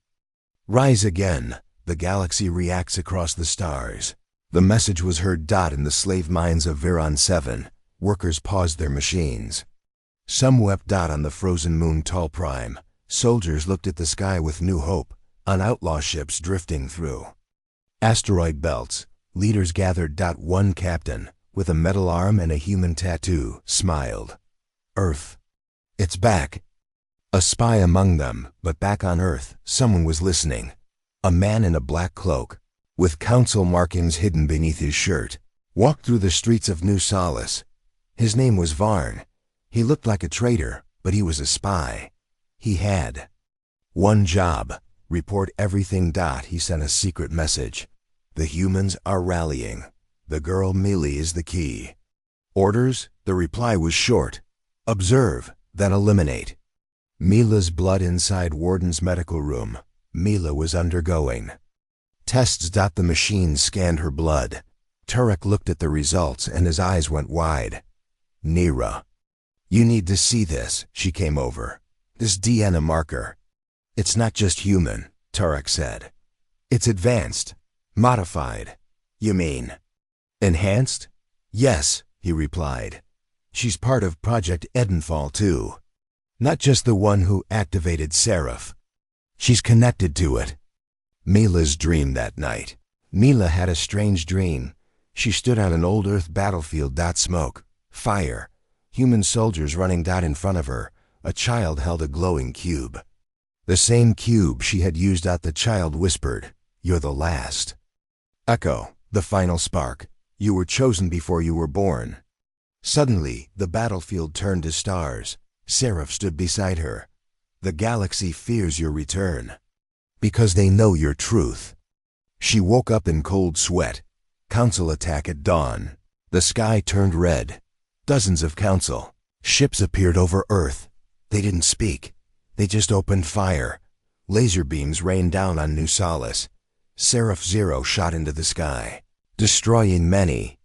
rise again. The galaxy reacts across the stars. The message was heard. In the slave mines of Viron 7, workers paused their machines. Some wept. On the frozen moon Tall Prime, soldiers looked at the sky with new hope. On outlaw ships drifting through asteroid belts, leaders gathered. One captain, with a metal arm and a human tattoo, smiled. "Earth. It's back." A spy among them, but back on Earth, someone was listening. A man in a black cloak, with council markings hidden beneath his shirt, walked through the streets of New Solace. His name was Varn. He looked like a traitor, but he was a spy. He had one job: report everything. He sent a secret message. The humans are rallying. The girl Mealy is the key. Orders? The reply was short. Observe, then eliminate. Mila's blood inside Warden's medical room. Mila was undergoing tests. The machine scanned her blood. Turek looked at the results and his eyes went wide. Nira, you need to see this. She came over. This DNA marker. It's not just human, Turek said. It's advanced. Modified. You mean enhanced? Yes, he replied. She's part of Project Edenfall too. Not just the one who activated Seraph. She's connected to it. Mila's dream that night. Mila had a strange dream. She stood on an old Earth battlefield. Smoke, fire, human soldiers running. In front of her, a child held a glowing cube. The same cube she had used. The child whispered, "You're the last. Echo, the final spark. You were chosen before you were born." Suddenly, the battlefield turned to stars. Seraph stood beside her. "The galaxy fears your return, because they know your truth." She woke up in cold sweat. Council attack at dawn. The sky turned red. Dozens of council ships appeared over Earth. They didn't speak. They just opened fire. Laser beams rained down on New Solace. Seraph Zero shot into the sky, destroying many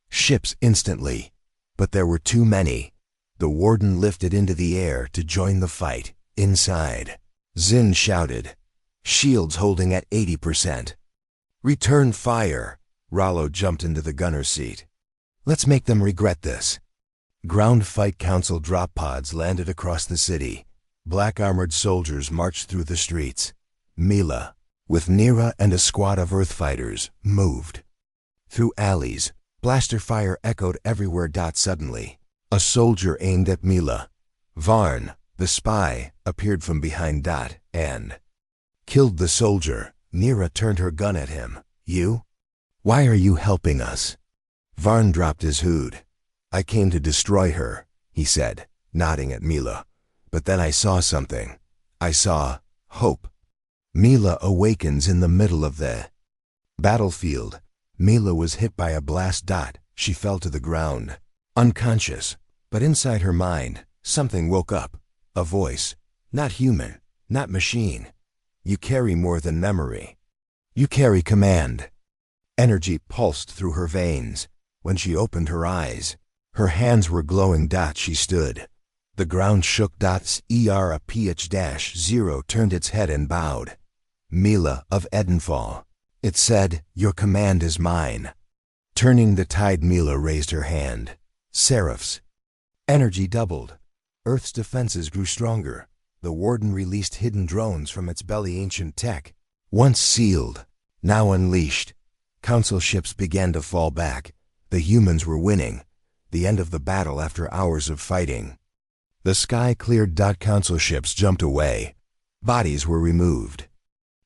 ships instantly. But there were too many. The Warden lifted into the air to join the fight. Inside, Zin shouted, "Shields holding at 80%. Return fire." Rollo jumped into the gunner's seat. "Let's make them regret this." Ground Fight Council drop pods landed across the city. Black armored soldiers marched through the streets. Mila, with Nira and a squad of Earth fighters, moved through alleys. Blaster fire echoed everywhere. Suddenly, a soldier aimed at Mila. Varn, the spy, appeared from behind. And killed the soldier. Nira turned her gun at him. "You? Why are you helping us?" Varn dropped his hood. "I came to destroy her," he said, nodding at Mila. "But then I saw something. I saw hope." Mila awakens in the middle of the battlefield. Mila was hit by a blast. She fell to the ground, unconscious. But inside her mind, something woke up. A voice. Not human, not machine. "You carry more than memory. You carry command." Energy pulsed through her veins. When she opened her eyes, her hands were glowing. She stood. The ground shook. ERA-PH-0 turned its head and bowed. "Mila of Edenfall." It said, "Your command is mine." Turning the tide, Mila raised her hand. Seraph's energy doubled. Earth's defenses grew stronger. The Warden released hidden drones from its belly. Ancient tech, once sealed, now unleashed. Council ships began to fall back. The humans were winning. The end of the battle after hours of fighting. The sky cleared. Council ships jumped away. Bodies were removed.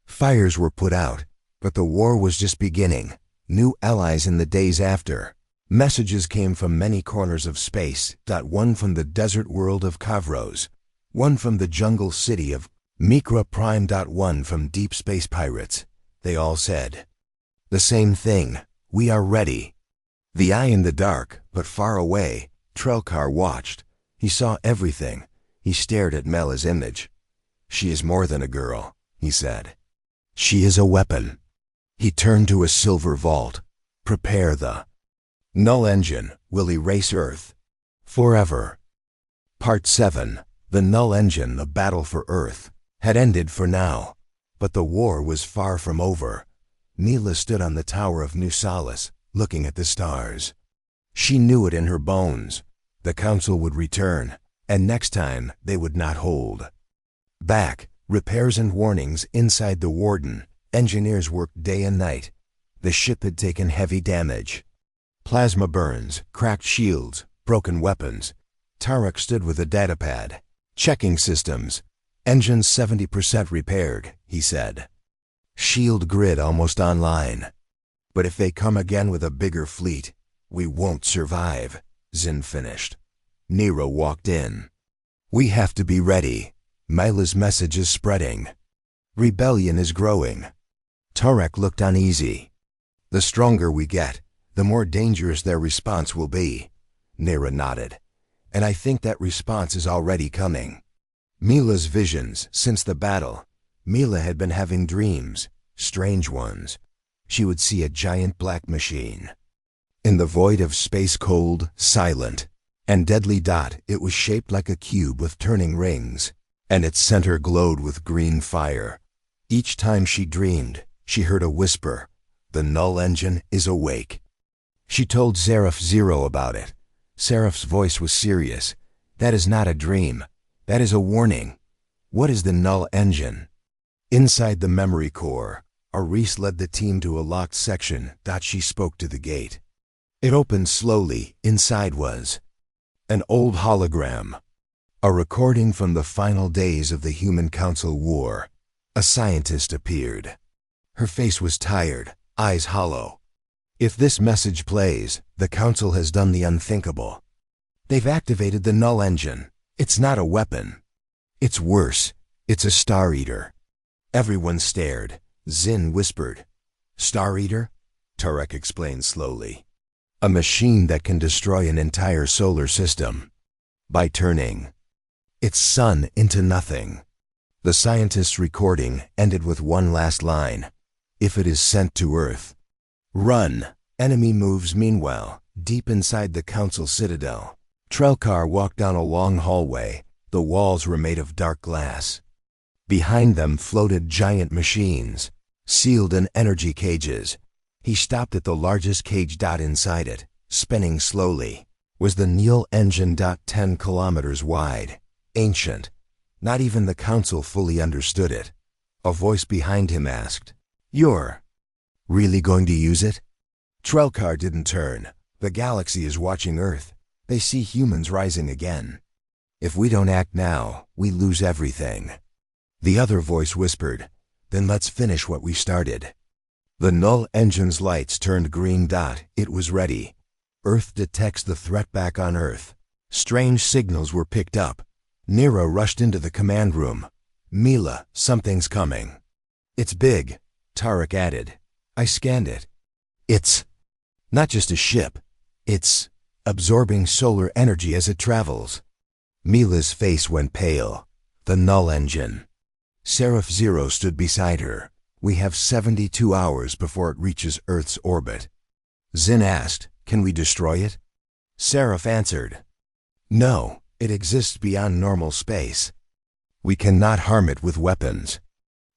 Fires were put out. But the war was just beginning. New allies in the days after. Messages came from many corners of space. One from the desert world of Kavros. One from the jungle city of Mikra Prime. One from deep space pirates. They all said the same thing: "We are ready." The eye in the dark, but far away, Trelkar watched. He saw everything. He stared at Mela's image. "She is more than a girl," he said. "She is a weapon." He turned to a silver vault. "Prepare the null engine. Will erase Earth forever." Part 7. The null engine, the battle for Earth, had ended for now. But the war was far from over. Mila stood on the tower of New Solace, looking at the stars. She knew it in her bones. The Council would return, and next time they would not hold back. Repairs and warnings inside the Warden. Engineers worked day and night. The ship had taken heavy damage. Plasma burns, cracked shields, broken weapons. Tarek stood with a datapad. Checking systems. Engines 70% repaired, he said. Shield grid almost online. But if they come again with a bigger fleet, we won't survive, Zin finished. Nero walked in. We have to be ready. Mila's message is spreading. Rebellion is growing. Tarek looked uneasy. The stronger we get, the more dangerous their response will be. Nero nodded. And I think that response is already coming. Mila's visions, since the battle. Mila had been having dreams, strange ones. She would see a giant black machine. In the void of space, cold, silent, and deadly dot, it was shaped like a cube with turning rings, and its center glowed with green fire. Each time she dreamed, she heard a whisper, "The null engine is awake." She told Seraph Zero about it. Seraph's voice was serious. "That is not a dream. That is a warning." "What is the null engine?" Inside the memory core, Aris led the team to a locked section. She spoke to the gate. It opened slowly. Inside was an old hologram. A recording from the final days of the Human Council War. A scientist appeared. Her face was tired, eyes hollow. "If this message plays, the Council has done the unthinkable. They've activated the null engine. It's not a weapon. It's worse. It's a Star Eater." Everyone stared. Zin whispered. "Star Eater?" Tarek explained slowly. "A machine that can destroy an entire solar system by turning its sun into nothing." The scientist's recording ended with one last line. "If it is sent to Earth, run." Enemy moves. Meanwhile, deep inside the Council Citadel, Trelkar walked down a long hallway. The walls were made of dark glass. Behind them floated giant machines, sealed in energy cages. He stopped at the largest cage. Inside it, spinning slowly, was the Neil engine. 10 kilometers wide, ancient. Not even the Council fully understood it. A voice behind him asked, "You're really going to use it?" Trelkar didn't turn. "The galaxy is watching Earth. They see humans rising again. If we don't act now, we lose everything." The other voice whispered, "Then let's finish what we started." The null engine's lights turned green. It was ready. Earth detects the threat. Back on Earth, strange signals were picked up. Nero rushed into the command room. "Mila, something's coming." "It's big," Tarek added. "I scanned it. It's not just a ship. It's absorbing solar energy as it travels." Mila's face went pale. "The null engine." Seraph Zero stood beside her. "We have 72 hours before it reaches Earth's orbit." Zin asked, "Can we destroy it?" Seraph answered, "No, it exists beyond normal space. We cannot harm it with weapons."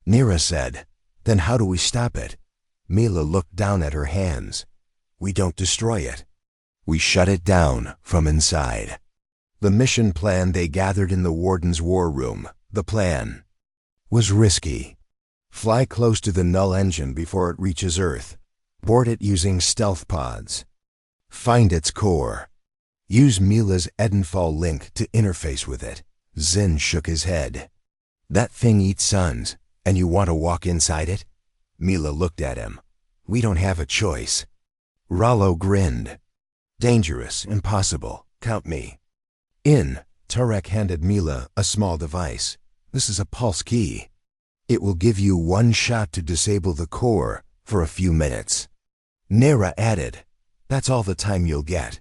Nira said, "Then how do we stop it?" Mila looked down at her hands. "We don't destroy it. We shut it down from inside." The mission plan. They gathered in the Warden's war room. The plan was risky. Fly close to the null engine before it reaches Earth. Board it using stealth pods. Find its core. Use Mila's Edenfall link to interface with it. Zin shook his head. "That thing eats suns, and you want to walk inside it?" Mila looked at him. "We don't have a choice." Rollo grinned. "Dangerous, impossible. Count me in." Tarek handed Mila a small device. "This is a pulse key. It will give you one shot to disable the core for a few minutes." Nera added, "That's all the time you'll get."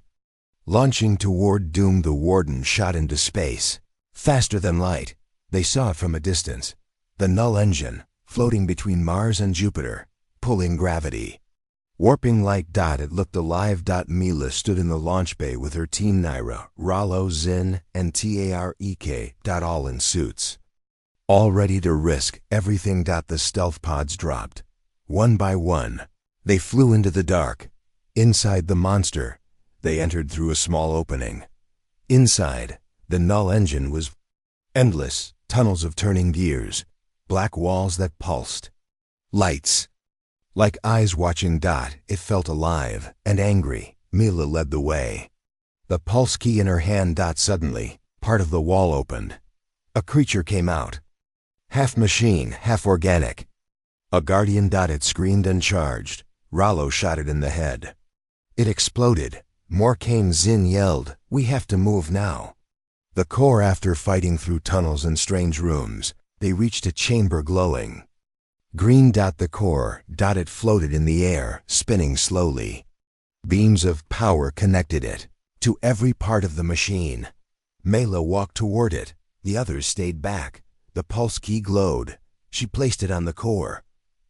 Launching toward doom, the Warden shot into space. Faster than light. They saw it from a distance. The null engine, floating between Mars and Jupiter, pulling gravity. Warping light. It looked alive. Mila stood in the launch bay with her team. Naira, Rollo, Zin, and Tarek, all in suits. All ready to risk everything. The stealth pods dropped. One by one, they flew into the dark. Inside the monster, they entered through a small opening. Inside, the null engine was endless tunnels of turning gears, black walls that pulsed. Lights. Like eyes watching. It felt alive and angry. Mila led the way. The pulse key in her hand. Suddenly, part of the wall opened. A creature came out. Half machine, half organic. A guardian. It screamed and charged. Rollo shot it in the head. It exploded. More came. Zin yelled, "We have to move now." The core, after fighting through tunnels and strange rooms, they reached a chamber glowing. Green. The core. It floated in the air, spinning slowly. Beams of power connected it to every part of the machine. Mela walked toward it. The others stayed back. The pulse key glowed. She placed it on the core.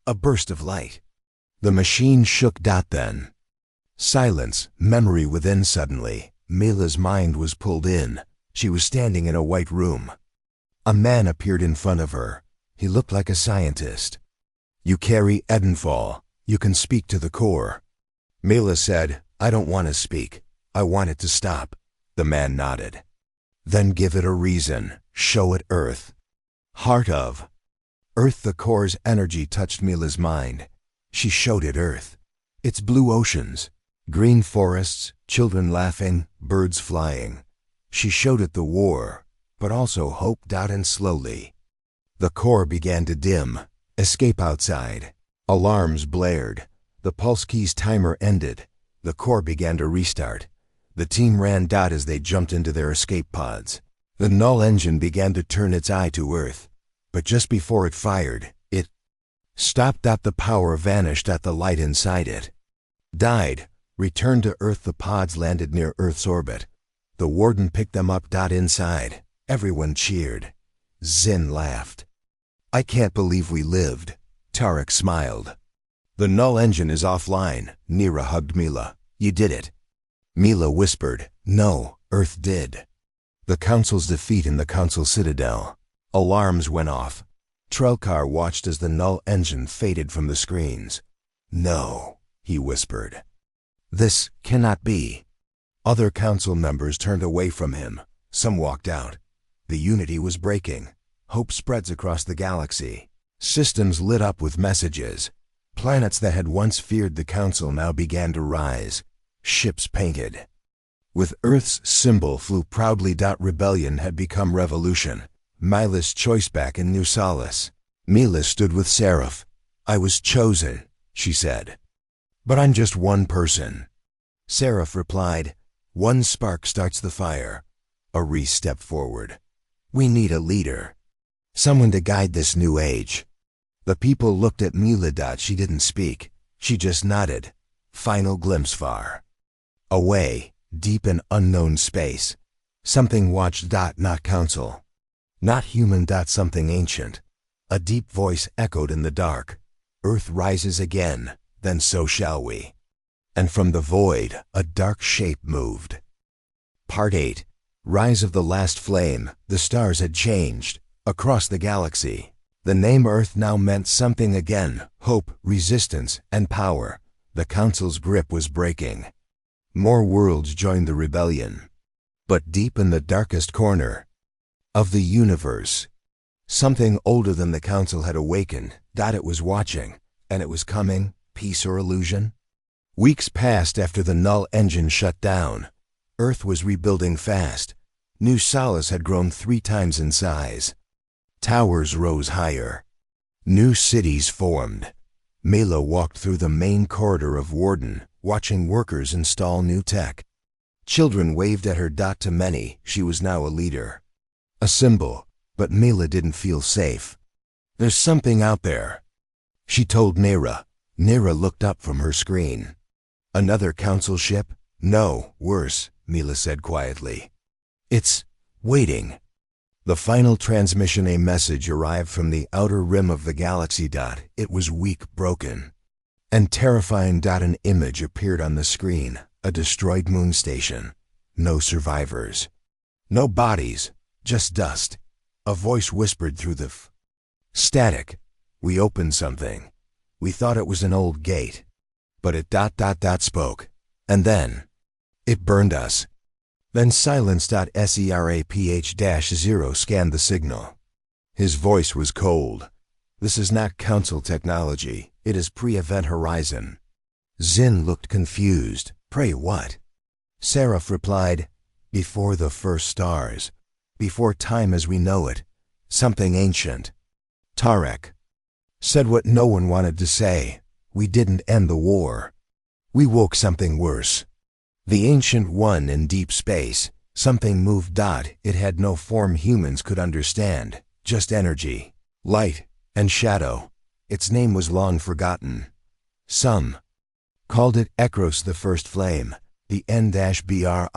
A burst of light. The machine shook. Then silence, memory within. Suddenly, Mela's mind was pulled in. She was standing in a white room. A man appeared in front of her. He looked like a scientist. "You carry Edenfall. You can speak to the core." Mela said, "I don't want to speak. I want it to stop." The man nodded. "Then give it a reason. Show it Earth." Heart of Earth. The core's energy touched Mela's mind. She showed it Earth. Its blue oceans, green forests, children laughing, birds flying. She showed it the war, but also hope. And slowly, the core began to dim. Escape outside. Alarms blared. The pulse key's timer ended. The core began to restart. The team ran. As they jumped into their escape pods, the null engine began to turn its eye to Earth. But just before it fired, it stopped. The power vanished. The light inside it died. Returned to Earth. The pods landed near Earth's orbit. The warden picked them up. Inside, everyone cheered. Zin laughed. "I can't believe we lived." Tarek smiled. "The null engine is offline." Nira hugged Mila. "You did it." Mila whispered, "No, Earth did." The Council's defeat in the Council Citadel. Alarms went off. Trelkar watched as the null engine faded from the screens. "No," he whispered. "This cannot be." Other council members turned away from him. Some walked out. The unity was breaking. Hope spreads across the galaxy. Systems lit up with messages. Planets that had once feared the Council now began to rise. Ships painted with Earth's symbol flew proudly. Rebellion had become revolution. Mila's choice back in New Solace. Mila stood with Seraph. "I was chosen," she said. "But I'm just one person." Seraph replied, "One spark starts the fire." Aris stepped forward. "We need a leader. Someone to guide this new age." The people looked at Mila. She didn't speak. She just nodded. Final glimpse far away, deep in unknown space. Something watched. Not council. Not human. Something ancient. A deep voice echoed in the dark. "Earth rises again, then so shall we." And from the void, a dark shape moved. Part 8. Rise of the Last Flame. The stars had changed. Across the galaxy, the name Earth now meant something again. Hope, resistance, and power. The Council's grip was breaking. More worlds joined the rebellion. But deep in the darkest corner of the universe, something older than the Council had awakened. It was watching, and it was coming. Peace or illusion? Weeks passed after the null engine shut down. Earth was rebuilding fast. New Solace had grown 3 times in size. Towers rose higher. New cities formed. Mela walked through the main corridor of Warden, watching workers install new tech. Children waved at her. To many, she was now a leader. A symbol, but Mela didn't feel safe. "There's something out there," she told Nira. Nira looked up from her screen. "Another council ship?" "No, worse," Mila said quietly. "It's waiting." The final transmission, a message, arrived from the outer rim of the galaxy. It was weak, broken, and terrifying. An image appeared on the screen. A destroyed moon station. No survivors. No bodies, just dust. A voice whispered through the static. "We opened something. We thought it was an old gate. But it spoke. And then it burned us." Then silence. Seraph-0 scanned the signal. His voice was cold. "This is not Council technology. It is pre-event horizon." Zin looked confused. "Pray what?" Seraph replied, "Before the first stars. Before time as we know it. something ancient. Tarek said what no one wanted to say. We didn't end the war. We woke something worse. The Ancient One in deep space. Something moved. It had no form humans could understand, just energy, light, and shadow. Its name was long forgotten. Some called it Ekros, the first flame. The N-BRINGER.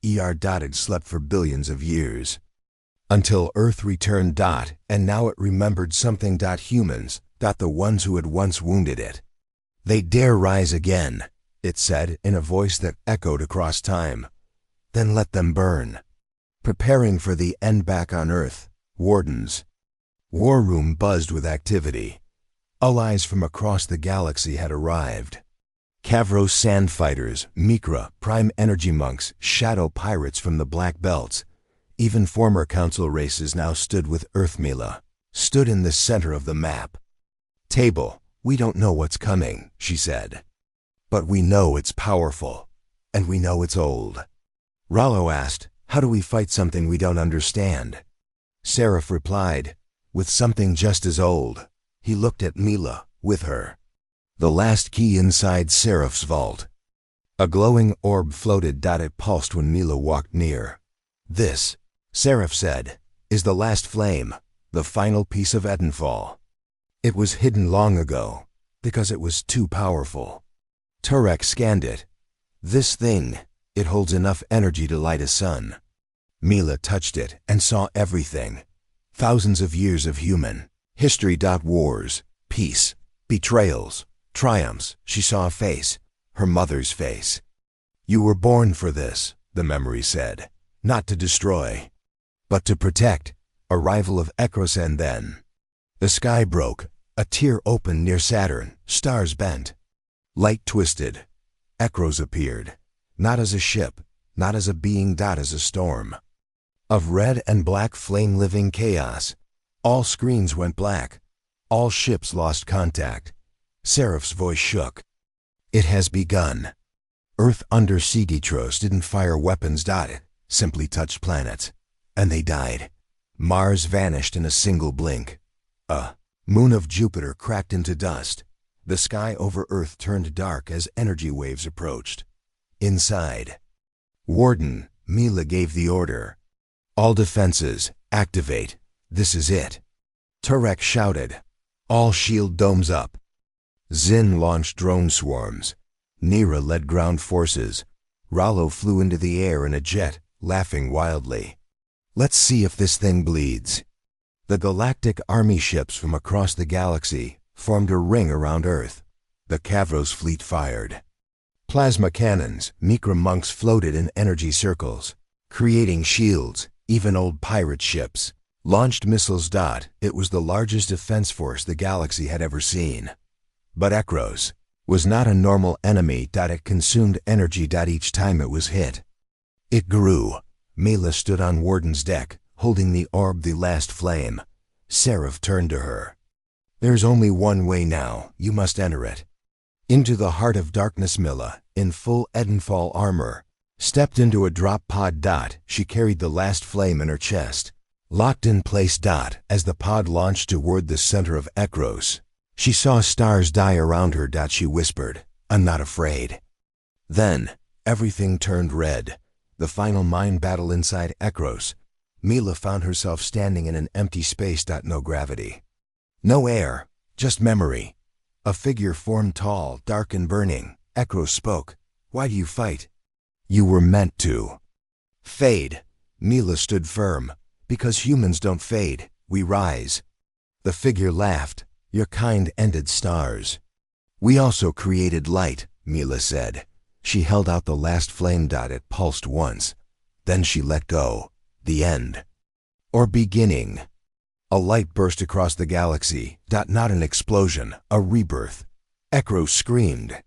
It slept for billions of years. Until Earth returned. And now it remembered something. Humans, the ones who had once wounded it. They dare rise again, it said in a voice that echoed across time. Then let them burn. Preparing for the end. Back on Earth, Warden's war room buzzed with activity. Allies from across the galaxy had arrived. Kavros sand fighters, Mikra, prime energy monks, shadow pirates from the Black Belts. Even former council races now stood with Earth. Mila stood in the center of the map. Table, we don't know what's coming, she said. But we know it's powerful, and we know it's old. Rollo asked, how do we fight something we don't understand? Seraph replied, with something just as old. He looked at Mila, with her. The last key inside Seraph's vault. A glowing orb floated. It pulsed when Mila walked near. This, Seraph said, is the last flame, the final piece of Edenfall. It was hidden long ago, because it was too powerful. Turek scanned it. This thing, it holds enough energy to light a sun. Mila touched it and saw everything. Thousands of years of human history. Wars, peace, betrayals, triumphs. She saw a face, her mother's face. You were born for this, the memory said. Not to destroy, but to protect. Arrival of Ekros. And then the sky broke. A tear opened near Saturn. Stars bent. Light twisted. Ekros appeared. Not as a ship, not as a being. As a storm of red and black flame, living chaos. All screens went black. All ships lost contact. Seraph's voice shook. It has begun. Earth undersea Detros didn't fire weapons. It simply touched planets. And they died. Mars vanished in a single blink. A moon of Jupiter cracked into dust. The sky over Earth turned dark as energy waves approached. Inside Warden, Mila gave the order. All defenses, activate. This is it. Turek shouted. All shield domes up. Zin launched drone swarms. Nira led ground forces. Rollo flew into the air in a jet, laughing wildly. Let's see if this thing bleeds. The galactic army ships from across the galaxy formed a ring around Earth. The Kavros fleet fired. Plasma cannons, Mikra monks floated in energy circles, creating shields. Even old pirate ships launched missiles. It was the largest defense force the galaxy had ever seen. But Ekros was not a normal enemy. It consumed energy. Each time it was hit, it grew. Mila stood on Warden's deck, holding the orb, the last flame. Seraph turned to her. There's only one way now. You must enter it. Into the heart of darkness. Mila, in full Edenfall armor, stepped into a drop pod. She carried the last flame in her chest, locked in place. As the pod launched toward the center of Ekros, she saw stars die around her. She whispered, I'm not afraid. Then, everything turned red. The final mind battle inside Ekros. Mila found herself standing in an empty space. No gravity. No air, just memory. A figure formed tall, dark and burning. Ekros spoke. Why do you fight? You were meant to fade. Mila stood firm. Because humans don't fade, we rise. The figure laughed. Your kind ended stars. We also created light, Mila said. She held out the last flame. It pulsed once. Then she let go. The end. Or beginning. A light burst across the galaxy. Not an explosion, a rebirth. Ekros screamed.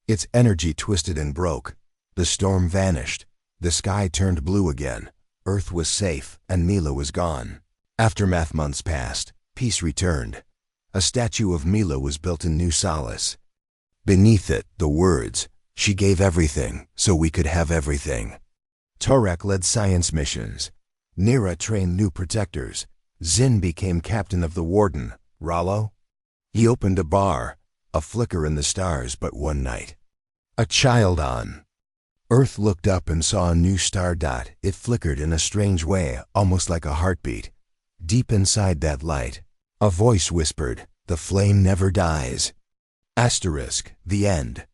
Its energy twisted and broke. The storm vanished. The sky turned blue again. Earth was safe, and Mila was gone. Aftermath. Months passed. Peace returned. A statue of Mila was built in New Solace. Beneath it, the words, she gave everything, so we could have everything. Torek led science missions. Nira trained new protectors. Zinn became captain of the Warden. Rollo? He opened a bar, a flicker in the stars, but one night. A child on. Earth looked up and saw a new star dot. It flickered in a strange way, almost like a heartbeat. Deep inside that light, a voice whispered, "The flame never dies." Asterisk, the end.